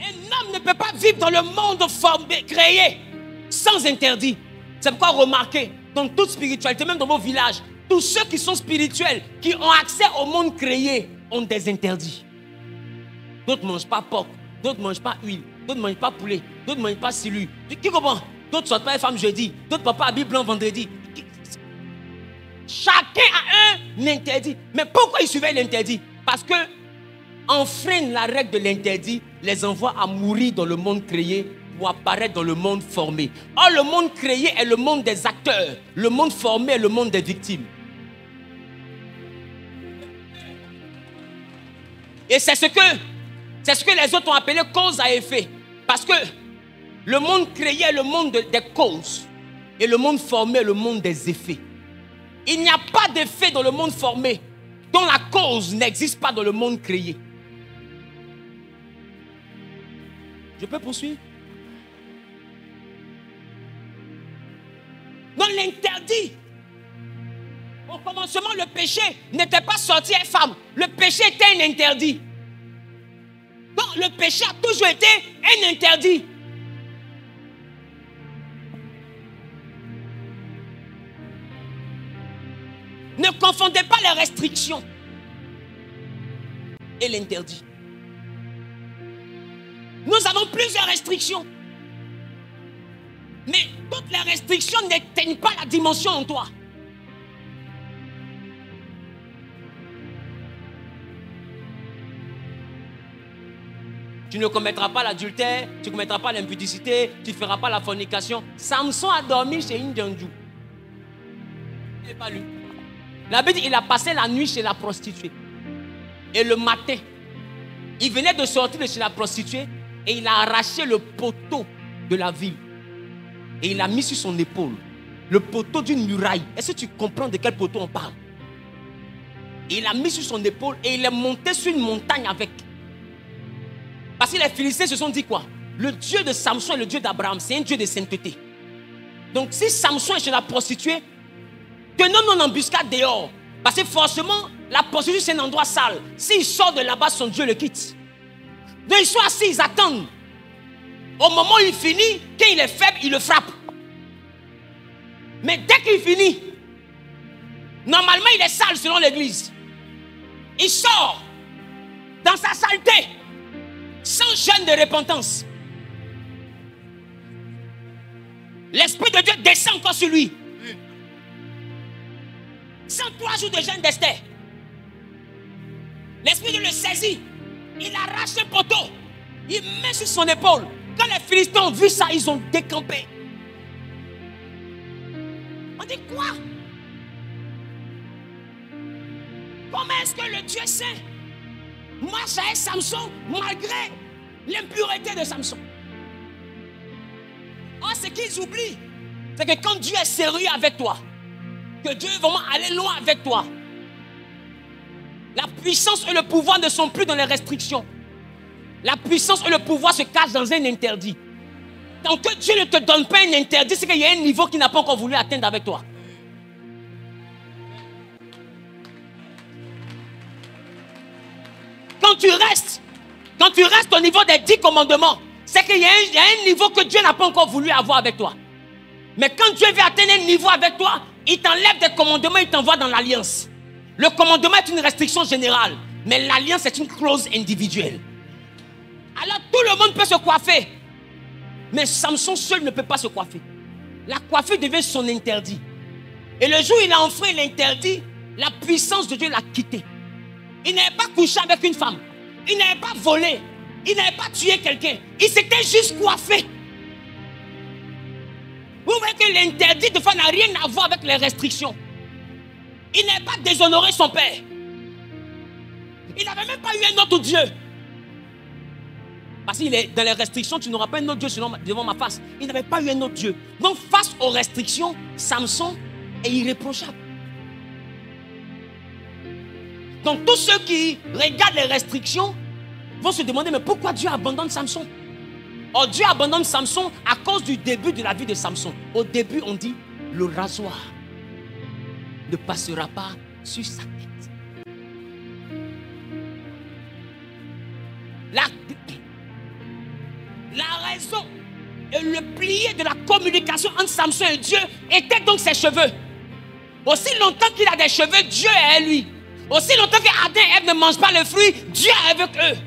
Un homme ne peut pas vivre dans le monde formé, créé, sans interdit. C'est pourquoi remarquez, dans toute spiritualité, même dans vos villages, tous ceux qui sont spirituels, qui ont accès au monde créé, ont des interdits. D'autres ne mangent pas porc, d'autres ne mangent pas huile, d'autres ne mangent pas poulet, d'autres ne mangent pas cilu. Qui comprend? D'autres ne sortent pas les femmes jeudi, d'autres ne portent pas habit blanc vendredi. Chacun a un interdit. Mais pourquoi ils suivaient l'interdit? Parce que enfreignent la règle de l'interdit, les envoie à mourir dans le monde créé pour apparaître dans le monde formé. Or, le monde créé est le monde des acteurs. Le monde formé est le monde des victimes. Et c'est ce que les autres ont appelé cause à effet. Parce que le monde créé est le monde des causes. Et le monde formé est le monde des effets. Il n'y a pas d'effet dans le monde formé dont la cause n'existe pas dans le monde créé. Je peux poursuivre? Dans l'interdit, au commencement, le péché n'était pas sorti une femme. Le péché était un interdit. Donc, le péché a toujours été un interdit. Ne confondez pas les restrictions et l'interdit. Nous avons plusieurs restrictions. Mais toutes les restrictions n'atteignent pas la dimension en toi. Tu ne commettras pas l'adultère, tu ne commettras pas l'impudicité, tu ne feras pas la fornication. Samson a dormi chez une Djandjou. Il n'est pas lu. La Bible dit qu'il a passé la nuit chez la prostituée. Et le matin, il venait de sortir de chez la prostituée et il a arraché le poteau de la ville. Et il l'a mis sur son épaule. Le poteau d'une muraille. Est-ce que tu comprends de quel poteau on parle? Et il l'a mis sur son épaule et il est monté sur une montagne avec. Parce que les Philistins se sont dit quoi? Le Dieu de Samson et le Dieu d'Abraham, c'est un Dieu de sainteté. Donc si Samson est chez la prostituée, tenons nos embuscades dehors. Parce que forcément, la prostituée c'est un endroit sale. S'il sort de là-bas, son Dieu le quitte. Donc ils sont assis, ils attendent. Au moment où il finit, quand il est faible, il le frappe. Mais dès qu'il finit, normalement il est sale selon l'église. Il sort dans sa saleté, sans jeûne de repentance. L'Esprit de Dieu descend encore sur lui. 103 jours de jeûne d'Esther. L'Esprit de Dieu le saisit. Il arrache le poteau. Il met sur son épaule. Quand les Philistins ont vu ça, ils ont décampé. On dit quoi? Comment est-ce que le Dieu saint marche avec Samson malgré l'impureté de Samson? Oh, ce qu'ils oublient, c'est que quand Dieu est sérieux avec toi, que Dieu veut vraiment aller loin avec toi, la puissance et le pouvoir ne sont plus dans les restrictions. La puissance et le pouvoir se cachent dans un interdit. Tant que Dieu ne te donne pas un interdit, c'est qu'il y a un niveau qu'il n'a pas encore voulu atteindre avec toi. Quand tu restes au niveau des 10 commandements, c'est qu'il y a un niveau que Dieu n'a pas encore voulu avoir avec toi. Mais quand Dieu veut atteindre un niveau avec toi, il t'enlève des commandements, il t'envoie dans l'alliance. Le commandement est une restriction générale, mais l'alliance est une clause individuelle. Alors tout le monde peut se coiffer, mais Samson seul ne peut pas se coiffer. La coiffure devient son interdit. Et le jour où il a enfreint l'interdit, la puissance de Dieu l'a quitté. Il n'avait pas couché avec une femme, il n'avait pas volé, il n'avait pas tué quelqu'un, il s'était juste coiffé. Vous voyez que l'interdit de fois n'a rien à voir avec les restrictions. Il n'avait pas déshonoré son père. Il n'avait même pas eu un autre Dieu. Parce qu'il est dans les restrictions, tu n'auras pas un autre Dieu devant ma face. Il n'avait pas eu un autre Dieu. Donc face aux restrictions, Samson est irréprochable. Donc tous ceux qui regardent les restrictions vont se demander, mais pourquoi Dieu abandonne Samson? Oh, Dieu abandonne Samson à cause du début de la vie de Samson. Au début, on dit, le rasoir ne passera pas sur sa tête. La raison et le plié de la communication entre Samson et Dieu était donc ses cheveux. Aussi longtemps qu'il a des cheveux, Dieu est à lui. Aussi longtemps que Adam et Ève ne mangent pas le fruit, Dieu est avec eux.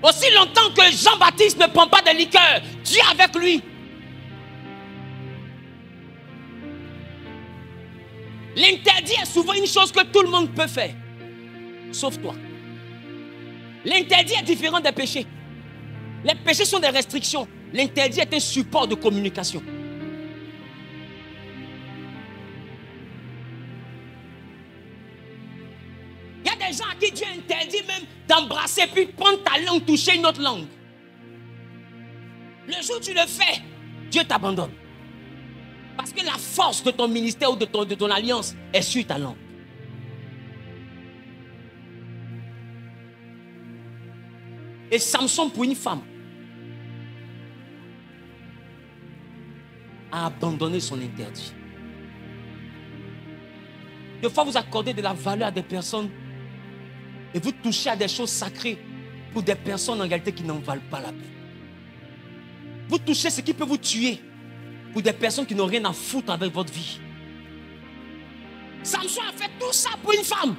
Aussi longtemps que Jean-Baptiste ne prend pas de liqueur, Dieu est avec lui. L'interdit est souvent une chose que tout le monde peut faire, sauf toi. L'interdit est différent des péchés. Les péchés sont des restrictions. L'interdit est un support de communication. Il y a des gens à qui Dieu interdit même d'embrasser puis prendre ta langue, toucher une autre langue. Le jour où tu le fais, Dieu t'abandonne. Parce que la force de ton ministère ou de ton alliance est sur ta langue. Et Samson, pour une femme, a abandonné son interdit. Des fois, vous accordez de la valeur à des personnes et vous touchez à des choses sacrées pour des personnes en réalité qui n'en valent pas la peine. Vous touchez ce qui peut vous tuer pour des personnes qui n'ont rien à foutre avec votre vie. Samson a fait tout ça pour une femme.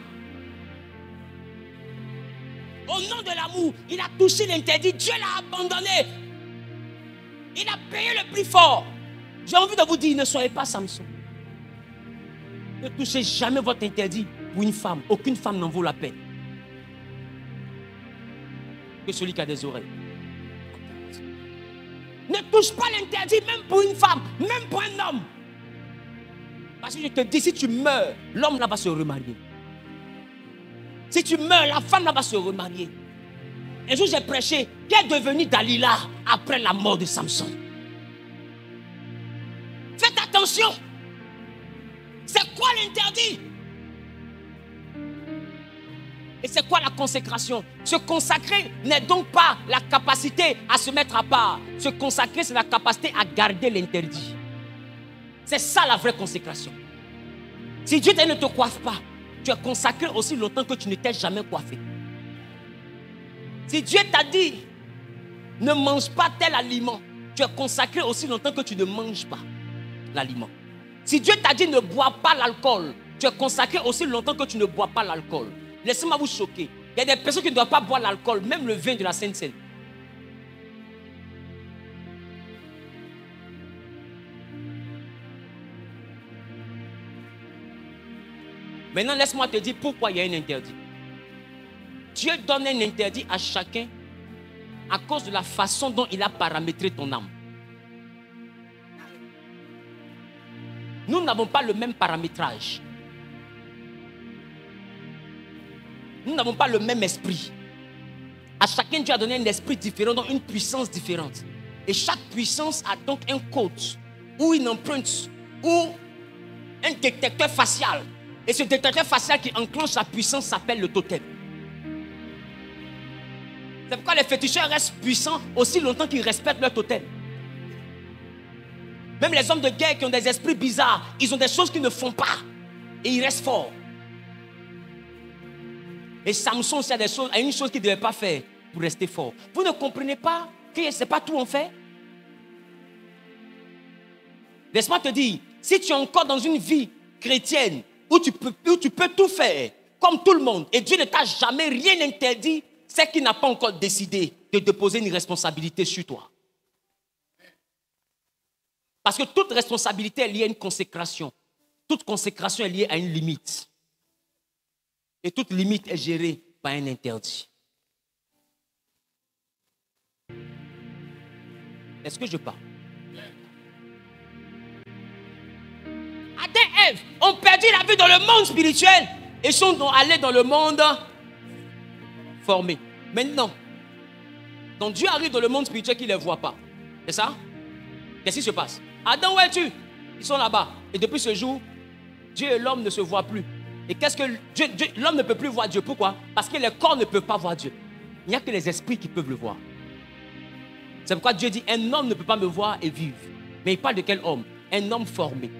Au nom de l'amour, il a touché l'interdit. Dieu l'a abandonné. Il a payé le prix fort. J'ai envie de vous dire, ne soyez pas Samson. Ne touchez jamais votre interdit pour une femme. Aucune femme n'en vaut la peine. Que celui qui a des oreilles. Ne touche pas l'interdit même pour une femme, même pour un homme. Parce que je te dis, si tu meurs, l'homme là va se remarier. Si tu meurs, la femme là va se remarier. Un jour j'ai prêché, qu'est devenu Dalila après la mort de Samson? Faites attention. C'est quoi l'interdit? Et c'est quoi la consécration? Se consacrer n'est donc pas la capacité à se mettre à part. Se consacrer, c'est la capacité à garder l'interdit. C'est ça la vraie consécration. Si Dieu ne te coiffe pas, tu es consacré aussi longtemps que tu ne t'es jamais coiffé. Si Dieu t'a dit, ne mange pas tel aliment, tu es consacré aussi longtemps que tu ne manges pas l'aliment. Si Dieu t'a dit, ne bois pas l'alcool, tu es consacré aussi longtemps que tu ne bois pas l'alcool. Laissez-moi vous choquer. Il y a des personnes qui ne doivent pas boire l'alcool, même le vin de la Sainte Seine. Maintenant, laisse-moi te dire pourquoi il y a un interdit. Dieu donne un interdit à chacun à cause de la façon dont il a paramétré ton âme. Nous n'avons pas le même paramétrage. Nous n'avons pas le même esprit. À chacun, Dieu a donné un esprit différent, donc une puissance différente. Et chaque puissance a donc un code, ou une empreinte, ou un détecteur facial. Et ce détecteur facial qui enclenche la puissance s'appelle le totem. C'est pourquoi les féticheurs restent puissants aussi longtemps qu'ils respectent leur totem. Même les hommes de guerre qui ont des esprits bizarres, ils ont des choses qu'ils ne font pas. Et ils restent forts. Et Samson aussi a une chose qu'il ne devait pas faire pour rester fort. Vous ne comprenez pas que ce n'est pas tout en fait? Laisse-moi te dire, si tu es encore dans une vie chrétienne où tu peux tout faire comme tout le monde et Dieu ne t'a jamais rien interdit, c'est qu'il n'a pas encore décidé de déposer une responsabilité sur toi. Parce que toute responsabilité est liée à une consécration. Toute consécration est liée à une limite. Et toute limite est gérée par un interdit. Est-ce que je parle? Adam et Ève ont perdu la vie dans le monde spirituel et sont allés dans le monde formé. Maintenant, quand Dieu arrive dans le monde spirituel qu'il ne les voit pas, c'est ça? Qu'est-ce qui se passe? Adam, où es-tu? Ils sont là-bas. Et depuis ce jour, Dieu et l'homme ne se voient plus. Et qu'est-ce que l'homme ne peut plus voir Dieu? Pourquoi? Parce que les corps ne peuvent pas voir Dieu. Il n'y a que les esprits qui peuvent le voir. C'est pourquoi Dieu dit, un homme ne peut pas me voir et vivre. Mais il parle de quel homme? Un homme formé.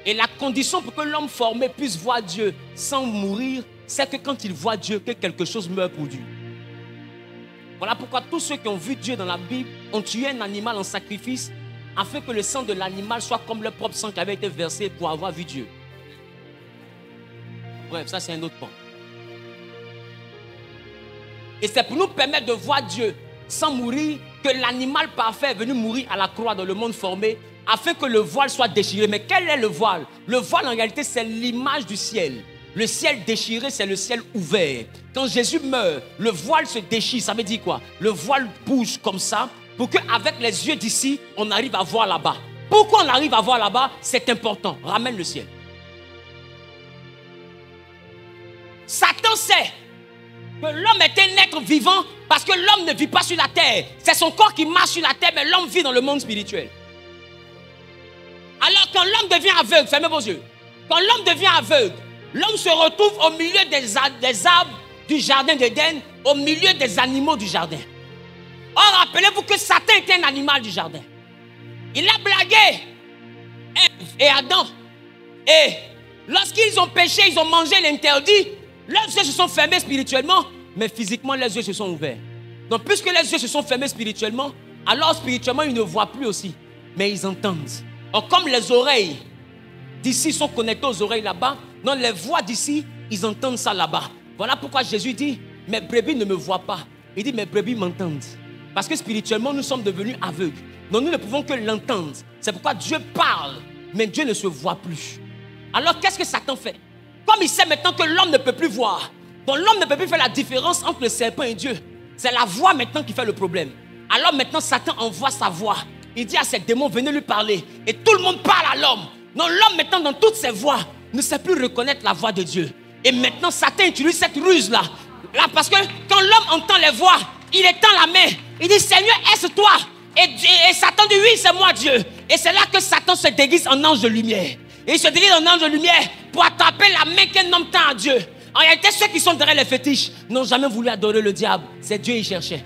Et la condition pour que l'homme formé puisse voir Dieu sans mourir, c'est que quand il voit Dieu, que quelque chose meurt pour Dieu. Voilà pourquoi tous ceux qui ont vu Dieu dans la Bible ont tué un animal en sacrifice afin que le sang de l'animal soit comme leur propre sang qui avait été versé pour avoir vu Dieu. Bref, ça c'est un autre point. Et c'est pour nous permettre de voir Dieu sans mourir que l'animal parfait est venu mourir à la croix dans le monde formé afin que le voile soit déchiré. Mais quel est le voile? Le voile, en réalité, c'est l'image du ciel. Le ciel déchiré, c'est le ciel ouvert. Quand Jésus meurt, le voile se déchire. Ça veut dire quoi? Le voile bouge comme ça pour qu'avec les yeux d'ici, on arrive à voir là-bas. Pourquoi on arrive à voir là-bas? C'est important. Ramène le ciel. Satan sait que l'homme est un être vivant parce que l'homme ne vit pas sur la terre. C'est son corps qui marche sur la terre, mais l'homme vit dans le monde spirituel. Alors quand l'homme devient aveugle, fermez vos yeux. Quand l'homme devient aveugle, l'homme se retrouve au milieu des arbres du jardin d'Éden, au milieu des animaux du jardin. Or, rappelez-vous que Satan était un animal du jardin. Il a blagué Ève et Adam. Et lorsqu'ils ont péché, ils ont mangé l'interdit. Leurs yeux se sont fermés spirituellement, mais physiquement, les yeux se sont ouverts. Donc, puisque les yeux se sont fermés spirituellement, alors spirituellement, ils ne voient plus aussi, mais ils entendent. Or, comme les oreilles d'ici sont connectées aux oreilles là-bas, non, les voix d'ici, ils entendent ça là-bas. Voilà pourquoi Jésus dit, mes brebis ne me voient pas. Il dit, mes brebis m'entendent. Parce que spirituellement, nous sommes devenus aveugles. Donc, nous ne pouvons que l'entendre. C'est pourquoi Dieu parle, mais Dieu ne se voit plus. Alors, qu'est-ce que Satan fait? Comme il sait maintenant que l'homme ne peut plus voir, donc l'homme ne peut plus faire la différence entre le serpent et Dieu. C'est la voix maintenant qui fait le problème. Alors maintenant, Satan envoie sa voix. Il dit à ses démons, venez lui parler. Et tout le monde parle à l'homme. Donc l'homme maintenant, dans toutes ses voix, ne sait plus reconnaître la voix de Dieu. Et maintenant, Satan utilise cette ruse-là. Là, parce que quand l'homme entend les voix, il étend la main. Il dit, Seigneur, est-ce toi? Et Satan dit, oui, c'est moi Dieu. Et c'est là que Satan se déguise en ange de lumière. Et il se déguise en ange de lumière pour attraper la main qu'un homme tend à Dieu. En réalité, ceux qui sont derrière les fétiches n'ont jamais voulu adorer le diable. C'est Dieu qui cherchait.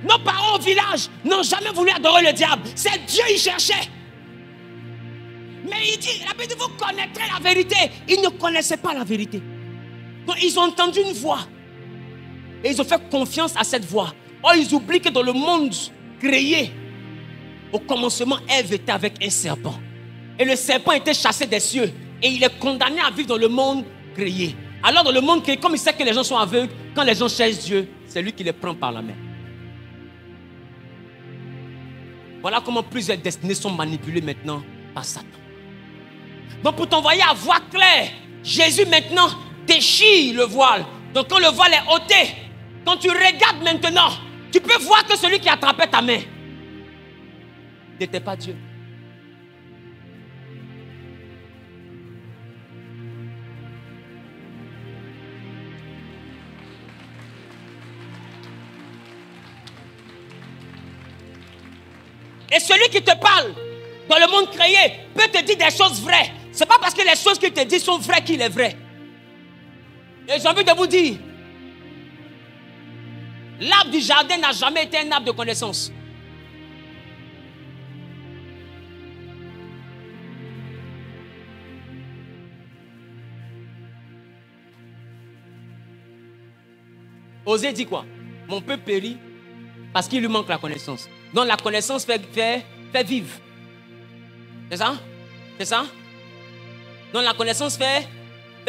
Nos parents au village n'ont jamais voulu adorer le diable. C'est Dieu qui cherchait. Mais il dit, la Bible dit, vous connaîtrez la vérité. Ils ne connaissaient pas la vérité. Donc, ils ont entendu une voix. Et ils ont fait confiance à cette voix. Or, ils oublient que dans le monde créé, au commencement, Ève était avec un serpent. Et le serpent était chassé des cieux. Et il est condamné à vivre dans le monde créé. Alors, dans le monde créé, comme il sait que les gens sont aveugles, quand les gens cherchent Dieu, c'est lui qui les prend par la main. Voilà comment plusieurs destinées sont manipulées maintenant par Satan. Donc, pour t'envoyer à voix claire, Jésus maintenant déchire le voile. Donc, quand le voile est ôté, quand tu regardes maintenant, tu peux voir que celui qui attrapait ta main n'était pas Dieu. Et celui qui te parle dans le monde créé peut te dire des choses vraies. Ce n'est pas parce que les choses qu'il te dit sont vraies qu'il est vrai. Et j'ai envie de vous dire, l'arbre du jardin n'a jamais été un arbre de connaissance. Osée dit quoi? Mon peuple périt parce qu'il lui manque la connaissance. Donc la connaissance fait vivre. C'est ça? C'est ça? Donc la connaissance fait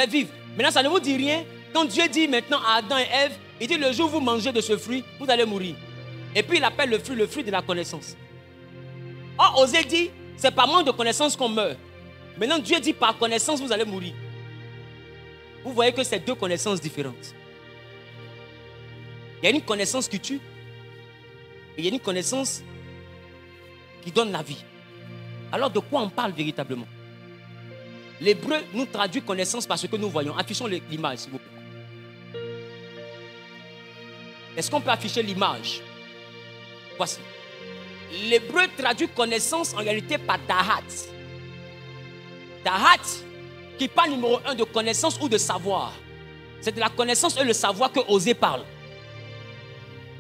vivre. Maintenant, ça ne vous dit rien. Quand Dieu dit maintenant à Adam et Ève, il dit le jour où vous mangez de ce fruit, vous allez mourir. Et puis il appelle le fruit de la connaissance. Or, Osée dit, c'est par manque de connaissance qu'on meurt. Maintenant, Dieu dit par connaissance, vous allez mourir. Vous voyez que c'est deux connaissances différentes. Il y a une connaissance qui tue. Et il y a une connaissance qui donne la vie. Alors de quoi on parle véritablement? L'hébreu nous traduit connaissance par ce que nous voyons. Affichons l'image, s'il vous plaît. Est-ce qu'on peut afficher l'image? Voici. L'hébreu traduit connaissance en réalité par dahat. Dahat, qui parle numéro 1 de connaissance ou de savoir. C'est de la connaissance et le savoir que Osée parle.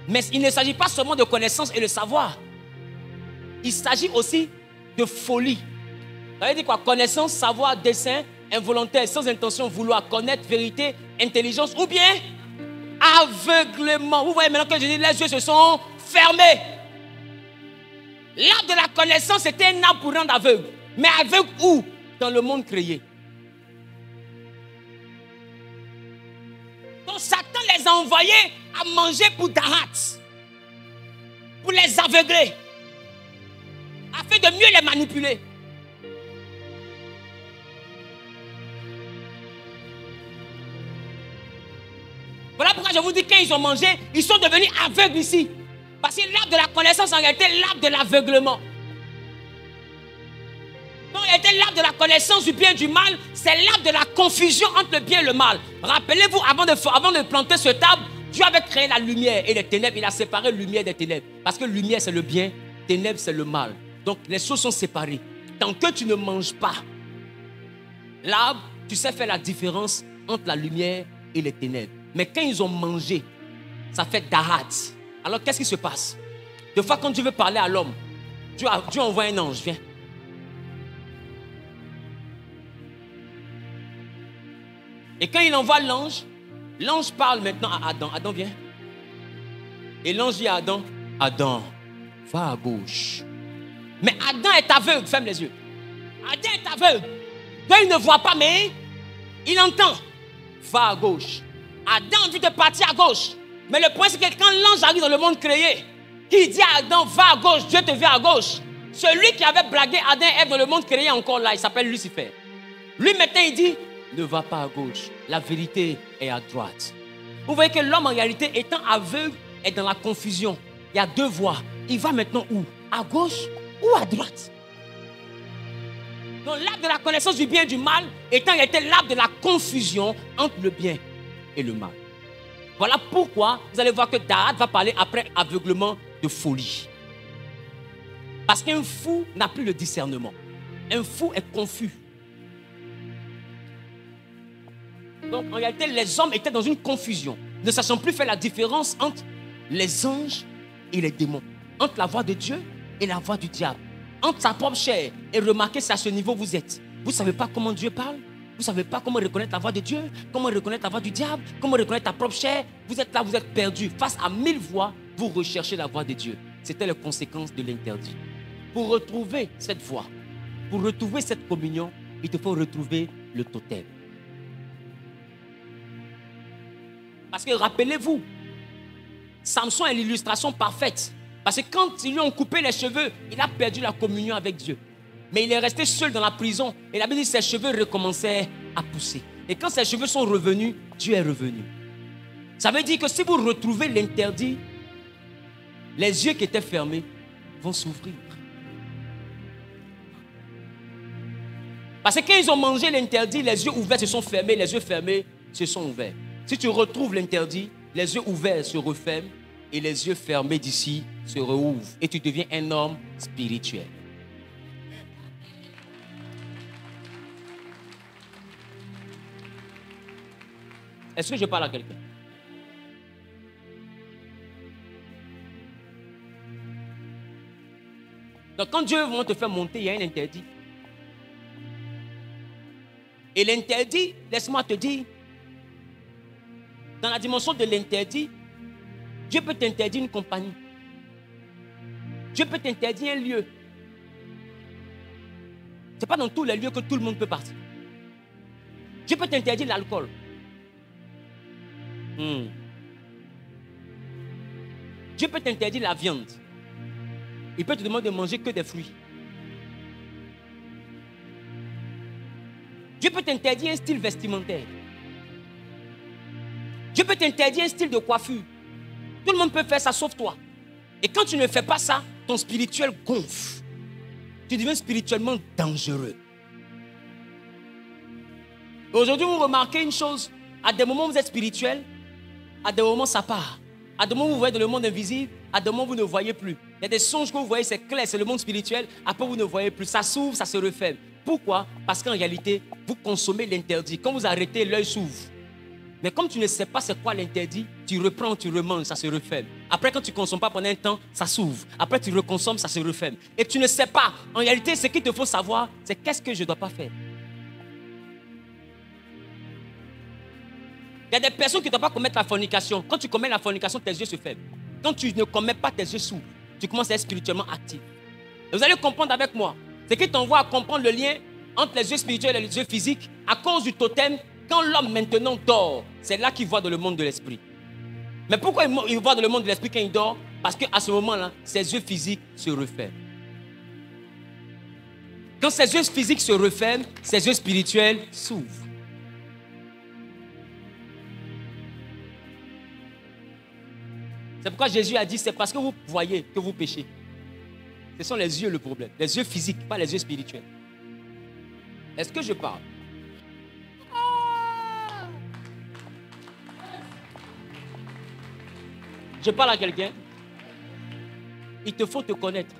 Mais il ne s'agit pas seulement de connaissance et de savoir. Il s'agit aussi de folie. Ça veut dire quoi? Connaissance, savoir, dessein, involontaire, sans intention, vouloir, connaître, vérité, intelligence ou bien aveuglement. Vous voyez maintenant que je dis les yeux se sont fermés. L'arbre de la connaissance était un arbre pour rendre aveugle. Mais aveugle où? Dans le monde créé. Donc Satan les a envoyés à manger pour Dahat, pour les aveugler, afin de mieux les manipuler. Voilà pourquoi je vous dis, quand ils ont mangé, ils sont devenus aveugles ici. Parce que l'arbre de la connaissance, en réalité, l'arbre de l'aveuglement. Donc, en réalité, l'arbre de la connaissance du bien et du mal, c'est l'arbre de la confusion entre le bien et le mal. Rappelez-vous, avant de planter ce arbre, Dieu avait créé la lumière et les ténèbres. Il a séparé lumière des ténèbres. Parce que lumière, c'est le bien, ténèbres, c'est le mal. Donc, les choses sont séparées. Tant que tu ne manges pas l'arbre, tu sais faire la différence entre la lumière et les ténèbres. Mais quand ils ont mangé, ça fait Dahat. Alors, qu'est-ce qui se passe? Des fois, quand Dieu veut parler à l'homme, Dieu envoie un ange, viens. Et quand il envoie l'ange, l'ange parle maintenant à Adam. Adam, viens. Et l'ange dit à Adam, Adam, va à gauche. Mais Adam est aveugle, ferme les yeux. Adam est aveugle. Donc il ne voit pas, mais il entend. Va à gauche. Adam a envie de partir à gauche. Mais le point, c'est que quand l'ange arrive dans le monde créé, qui dit à Adam, va à gauche, Dieu te vient à gauche. Celui qui avait blagué Adam et Ève dans le monde créé encore là, il s'appelle Lucifer. Lui maintenant, il dit, ne va pas à gauche. La vérité est à droite. Vous voyez que l'homme, en réalité, étant aveugle, est dans la confusion. Il y a deux voies. Il va maintenant où? À gauche ou à droite? Donc l'arbre de la connaissance du bien et du mal étant en réalité l'arbre de la confusion entre le bien et le mal. Voilà pourquoi vous allez voir que Dahat va parler après aveuglement de folie. Parce qu'un fou n'a plus le discernement. Un fou est confus. Donc en réalité, les hommes étaient dans une confusion, ne sachant plus faire la différence entre les anges et les démons, entre la voix de Dieu et la voix du diable, entre sa propre chair. Et remarquez, c'est à ce niveau vous êtes. Vous ne savez pas comment Dieu parle. Vous ne savez pas comment reconnaître la voix de Dieu, comment reconnaître la voix du diable, comment reconnaître ta propre chair. Vous êtes là, vous êtes perdu. Face à 1000 voix, vous recherchez la voix de Dieu. C'était les conséquences de l'interdit. Pour retrouver cette voix, pour retrouver cette communion, il te faut retrouver le totem. Parce que rappelez-vous, Samson est l'illustration parfaite. Parce que quand ils lui ont coupé les cheveux, il a perdu la communion avec Dieu. Mais il est resté seul dans la prison. Et la Bible dit que ses cheveux recommençaient à pousser. Et quand ses cheveux sont revenus, Dieu est revenu. Ça veut dire que si vous retrouvez l'interdit, les yeux qui étaient fermés vont s'ouvrir. Parce que quand ils ont mangé l'interdit, les yeux ouverts se sont fermés, les yeux fermés se sont ouverts. Si tu retrouves l'interdit, les yeux ouverts se referment et les yeux fermés d'ici se rouvrent. Et tu deviens un homme spirituel. Est-ce que je parle à quelqu'un? Donc quand Dieu veut te faire monter, il y a un interdit. Et l'interdit, laisse-moi te dire, dans la dimension de l'interdit, Dieu peut t'interdire une compagnie. Dieu peut t'interdire un lieu. Ce n'est pas dans tous les lieux que tout le monde peut partir. Dieu peut t'interdire l'alcool. Dieu peut t'interdire la viande. Il peut te demander de manger que des fruits. Dieu peut t'interdire un style vestimentaire. Dieu peut t'interdire un style de coiffure. Tout le monde peut faire ça sauf toi. Et quand tu ne fais pas ça, ton spirituel gonfle. Tu deviens spirituellement dangereux. Aujourd'hui, vous remarquez une chose. À des moments, vous êtes spirituel. À des moments, ça part. À des moments, vous voyez dans le monde invisible. À des moments, vous ne voyez plus. Il y a des songes que vous voyez, c'est clair, c'est le monde spirituel. Après, vous ne voyez plus. Ça s'ouvre, ça se referme. Pourquoi? Parce qu'en réalité, vous consommez l'interdit. Quand vous arrêtez, l'œil s'ouvre. Mais comme tu ne sais pas c'est quoi l'interdit, tu reprends, tu remanges, ça se referme. Après, quand tu ne consommes pas pendant un temps, ça s'ouvre. Après, tu reconsommes, ça se referme. Et tu ne sais pas. En réalité, ce qu'il te faut savoir, c'est qu'est-ce que je ne dois pas faire. Il y a des personnes qui ne doivent pas commettre la fornication. Quand tu commets la fornication, tes yeux se ferment. Quand tu ne commets pas, tes yeux s'ouvrent. Tu commences à être spirituellement actif. Et vous allez comprendre avec moi. C'est qu'il t'envoie à comprendre le lien entre les yeux spirituels et les yeux physiques à cause du totem. Quand l'homme maintenant dort, c'est là qu'il voit dans le monde de l'esprit. Mais pourquoi il voit dans le monde de l'esprit quand il dort? Parce qu'à ce moment-là, ses yeux physiques se referment. Quand ses yeux physiques se referment, ses yeux spirituels s'ouvrent. C'est pourquoi Jésus a dit, c'est parce que vous voyez que vous péchez. Ce sont les yeux le problème. Les yeux physiques, pas les yeux spirituels. Est-ce que je parle? Je parle à quelqu'un. Il te faut te connaître.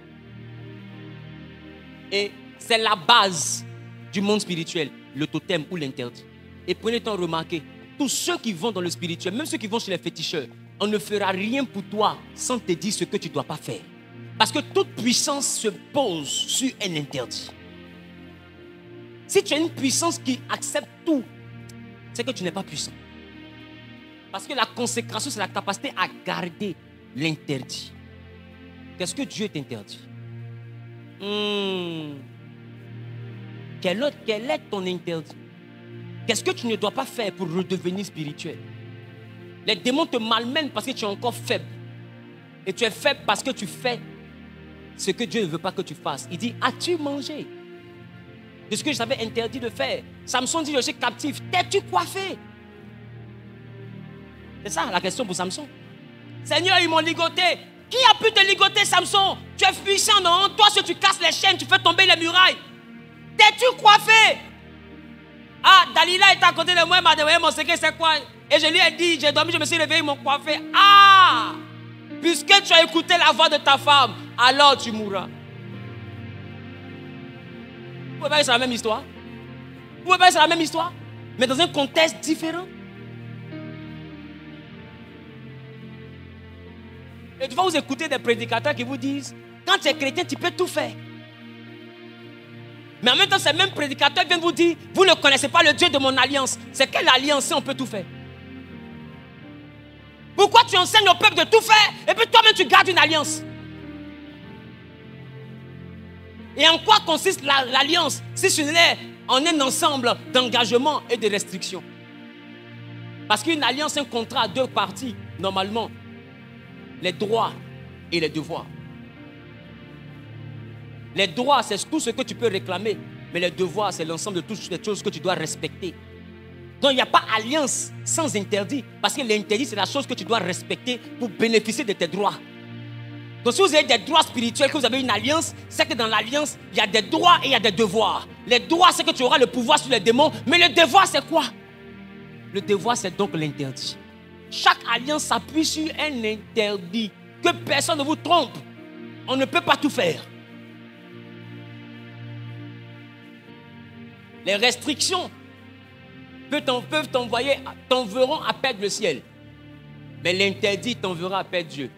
Et c'est la base du monde spirituel, le totem ou l'interdit. Et prenez le temps de remarquer, tous ceux qui vont dans le spirituel, même ceux qui vont chez les féticheurs, on ne fera rien pour toi sans te dire ce que tu ne dois pas faire. Parce que toute puissance se pose sur un interdit. Si tu as une puissance qui accepte tout, c'est que tu n'es pas puissant. Parce que la consécration, c'est la capacité à garder l'interdit. Qu'est-ce que Dieu t'interdit? Quel est ton interdit? Qu'est-ce que tu ne dois pas faire pour redevenir spirituel? Les démons te malmènent parce que tu es encore faible. Et tu es faible parce que tu fais ce que Dieu ne veut pas que tu fasses. Il dit, as-tu mangé de ce que je t'avais interdit de faire? Samson dit, je suis captif. T'es-tu coiffé? C'est ça la question pour Samson. Seigneur, ils m'ont ligoté. Qui a pu te ligoter, Samson? Tu es puissant, non? Toi, si tu casses les chaînes, tu fais tomber les murailles. T'es-tu coiffé? Ah, Dalila est à côté de moi, elle m'a demandé mon secret, c'est quoi? Et je lui ai dit, j'ai dormi, je me suis réveillé, ils m'ont coiffé. Ah! Puisque tu as écouté la voix de ta femme, alors tu mourras. Vous pouvez pas dire c'est la même histoire? Vous pouvez pas dire c'est la même histoire? Mais dans un contexte différent. Et tu vas vous écouter des prédicateurs qui vous disent, quand tu es chrétien, tu peux tout faire. Mais en même temps, ces mêmes prédicateurs viennent vous dire, vous ne connaissez pas le Dieu de mon alliance. C'est quelle alliance si on peut tout faire? Pourquoi tu enseignes au peuple de tout faire et puis toi-même tu gardes une alliance? Et en quoi consiste l'alliance si ce n'est en un ensemble d'engagement et de restrictions? Parce qu'une alliance, c'est un contrat à deux parties, normalement. Les droits et les devoirs. Les droits, c'est tout ce que tu peux réclamer. Mais les devoirs, c'est l'ensemble de toutes les choses que tu dois respecter. Donc, il n'y a pas alliance sans interdit. Parce que l'interdit, c'est la chose que tu dois respecter pour bénéficier de tes droits. Donc, si vous avez des droits spirituels, que vous avez une alliance, c'est que dans l'alliance, il y a des droits et il y a des devoirs. Les droits, c'est que tu auras le pouvoir sur les démons. Mais le devoir, c'est quoi? Le devoir, c'est donc l'interdit. Chaque alliance s'appuie sur un interdit. Que personne ne vous trompe. On ne peut pas tout faire. Les restrictions peuvent t'enverront à perdre le ciel. Mais l'interdit t'enverra à perdre Dieu.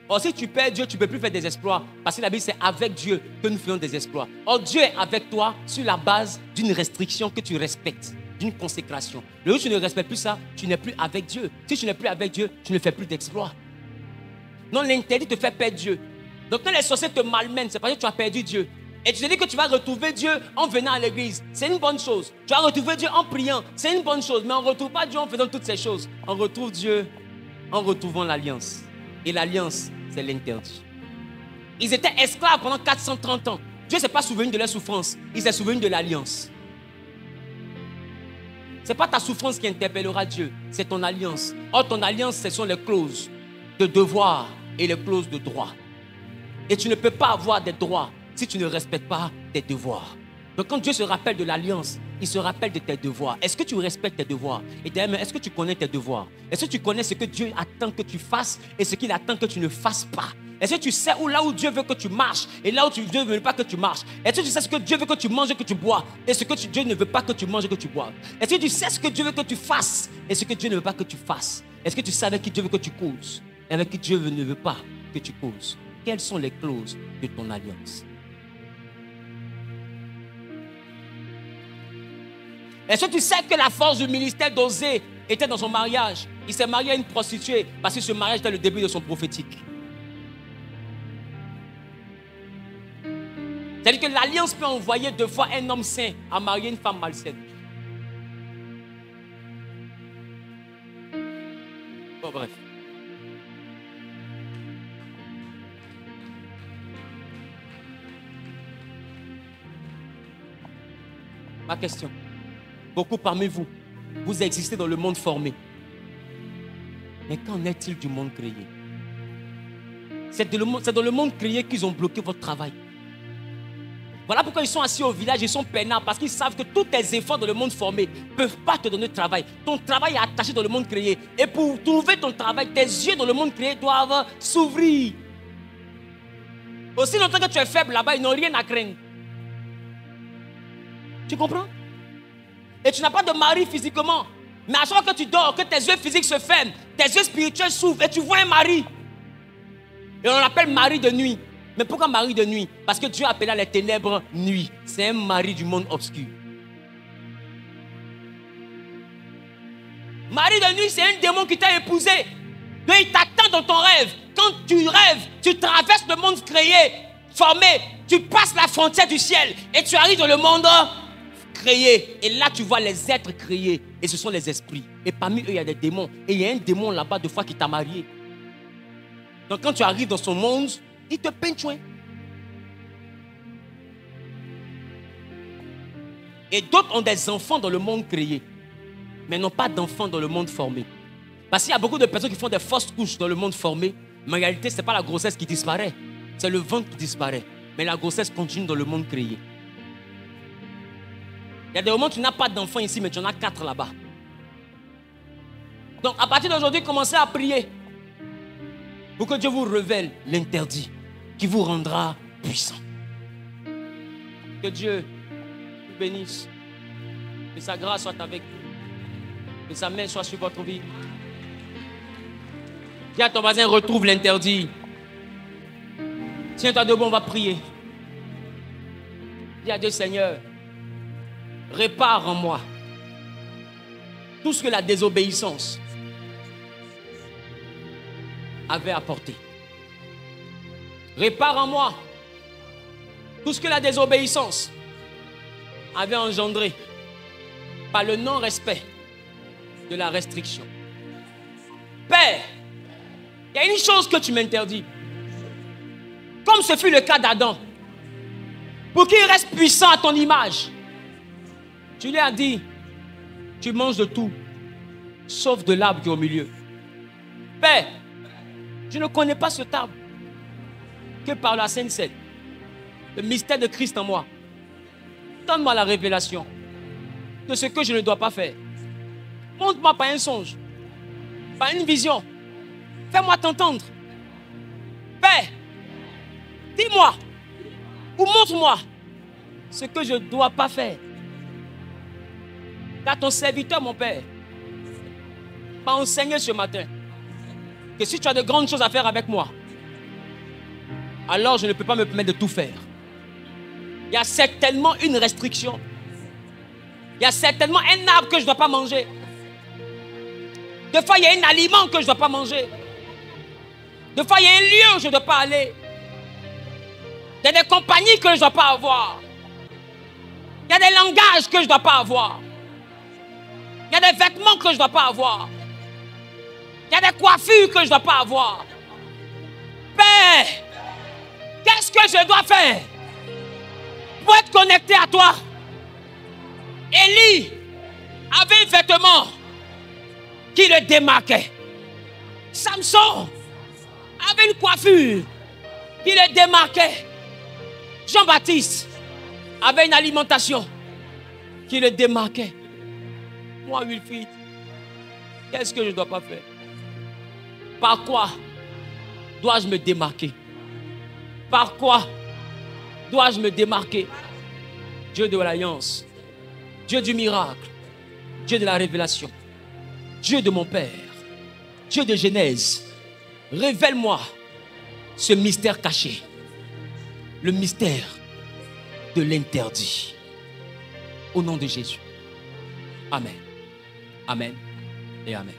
Or, si tu perds Dieu, tu ne peux plus faire des exploits. Parce que la Bible, c'est avec Dieu que nous faisons des exploits. Or, Dieu est avec toi sur la base d'une restriction que tu respectes, d'une consécration. Le jour où tu ne respectes plus ça, tu n'es plus avec Dieu. Si tu n'es plus avec Dieu, tu ne fais plus d'exploits. Non, l'interdit te fait perdre Dieu. Donc, quand les sorciers te malmènent, c'est parce que tu as perdu Dieu. Et tu te dis que tu vas retrouver Dieu en venant à l'église. C'est une bonne chose. Tu vas retrouver Dieu en priant. C'est une bonne chose. Mais on ne retrouve pas Dieu en faisant toutes ces choses. On retrouve Dieu en retrouvant l'alliance. Et l'alliance, c'est l'interdit. Ils étaient esclaves pendant 430 ans. Dieu ne s'est pas souvenu de leur souffrance. Il s'est souvenu de l'alliance. Ce n'est pas ta souffrance qui interpellera Dieu. C'est ton alliance. Or, ton alliance, ce sont les clauses de devoir et les clauses de droit. Et tu ne peux pas avoir des droits si tu ne respectes pas tes devoirs. Donc quand Dieu se rappelle de l'alliance, il se rappelle de tes devoirs. Est-ce que tu respectes tes devoirs? Et d'ailleurs, est-ce que tu connais tes devoirs? Est-ce que tu connais ce que Dieu attend que tu fasses et ce qu'il attend que tu ne fasses pas? Est-ce que tu sais là où Dieu veut que tu marches et là où Dieu ne veut pas que tu marches? Est-ce que tu sais ce que Dieu veut que tu manges et que tu bois et ce que Dieu ne veut pas que tu manges et que tu bois? Est-ce que tu sais ce que Dieu veut que tu fasses et ce que Dieu ne veut pas que tu fasses? Est-ce que tu sais avec qui Dieu veut que tu causes et avec qui Dieu ne veut pas que tu causes? Quelles sont les clauses de ton alliance? Est-ce que tu sais que la force du ministère d'Osée était dans son mariage? Il s'est marié à une prostituée parce que ce mariage était le début de son prophétique. C'est-à-dire que l'alliance peut envoyer deux fois un homme saint à marier une femme malsaine. Ma question. Beaucoup parmi vous, vous existez dans le monde formé. Mais qu'en est-il du monde créé? C'est dans le monde créé qu'ils ont bloqué votre travail. Voilà pourquoi ils sont assis au village, ils sont peinards, parce qu'ils savent que tous tes efforts dans le monde formé ne peuvent pas te donner de travail. Ton travail est attaché dans le monde créé. Et pour trouver ton travail, tes yeux dans le monde créé doivent s'ouvrir. Aussi longtemps que tu es faible là-bas, ils n'ont rien à craindre. Tu comprends? Et tu n'as pas de mari physiquement. Mais à chaque fois que tu dors, que tes yeux physiques se ferment, tes yeux spirituels s'ouvrent et tu vois un mari. Et on l'appelle mari de nuit. Mais pourquoi mari de nuit? Parce que Dieu appela les ténèbres nuit. C'est un mari du monde obscur. Mari de nuit, c'est un démon qui t'a épousé. Donc il t'attend dans ton rêve. Quand tu rêves, tu traverses le monde créé, formé. Tu passes la frontière du ciel et tu arrives dans le monde créé. Et là, tu vois les êtres créés. Et ce sont les esprits. Et parmi eux, il y a des démons. Et il y a un démon là-bas de fois qui t'a marié. Donc quand tu arrives dans son monde, il te peinture. Et d'autres ont des enfants dans le monde créé, mais n'ont pas d'enfants dans le monde formé. Parce qu'il y a beaucoup de personnes qui font des fausses couches dans le monde formé, mais en réalité, ce n'est pas la grossesse qui disparaît, c'est le ventre qui disparaît. Mais la grossesse continue dans le monde créé. Il y a des moments où tu n'as pas d'enfants ici, mais tu en as 4 là-bas. Donc à partir d'aujourd'hui, commencez à prier pour que Dieu vous révèle l'interdit qui vous rendra puissant. Que Dieu vous bénisse. Que sa grâce soit avec vous. Que sa main soit sur votre vie. Dis à ton voisin, retrouve l'interdit. Tiens-toi debout, on va prier. Dis à Dieu, Seigneur, répare en moi tout ce que la désobéissance avait apporté. Répare en moi tout ce que la désobéissance avait engendré par le non-respect de la restriction. Père, il y a une chose que tu m'interdis. Comme ce fut le cas d'Adam, pour qu'il reste puissant à ton image, tu lui as dit, tu manges de tout, sauf de l'arbre qui est au milieu. Père, je ne connais pas cet arbre que par la Sainte Seine, le mystère de Christ en moi. Donne-moi la révélation de ce que je ne dois pas faire. Montre-moi par un songe, par une vision. Fais-moi t'entendre. Père, dis-moi ou montre-moi ce que je ne dois pas faire. Car ton serviteur, mon Père, m'a enseigné ce matin que si tu as de grandes choses à faire avec moi, alors je ne peux pas me permettre de tout faire. Il y a certainement une restriction. Il y a certainement un arbre que je ne dois pas manger. Des fois, il y a un aliment que je ne dois pas manger. Des fois, il y a un lieu où je ne dois pas aller. Il y a des compagnies que je ne dois pas avoir. Il y a des langages que je ne dois pas avoir. Il y a des vêtements que je ne dois pas avoir. Il y a des coiffures que je ne dois pas avoir. Père, qu'est-ce que je dois faire pour être connecté à toi? Élie avait un vêtement qui le démarquait. Samson avait une coiffure qui le démarquait. Jean-Baptiste avait une alimentation qui le démarquait. Moi, Wilfried, qu'est-ce que je ne dois pas faire? Par quoi dois-je me démarquer? Par quoi dois-je me démarquer? Dieu de l'alliance, Dieu du miracle, Dieu de la révélation, Dieu de mon Père, Dieu de Genèse, révèle-moi ce mystère caché, le mystère de l'interdit. Au nom de Jésus. Amen. Amen et Amen.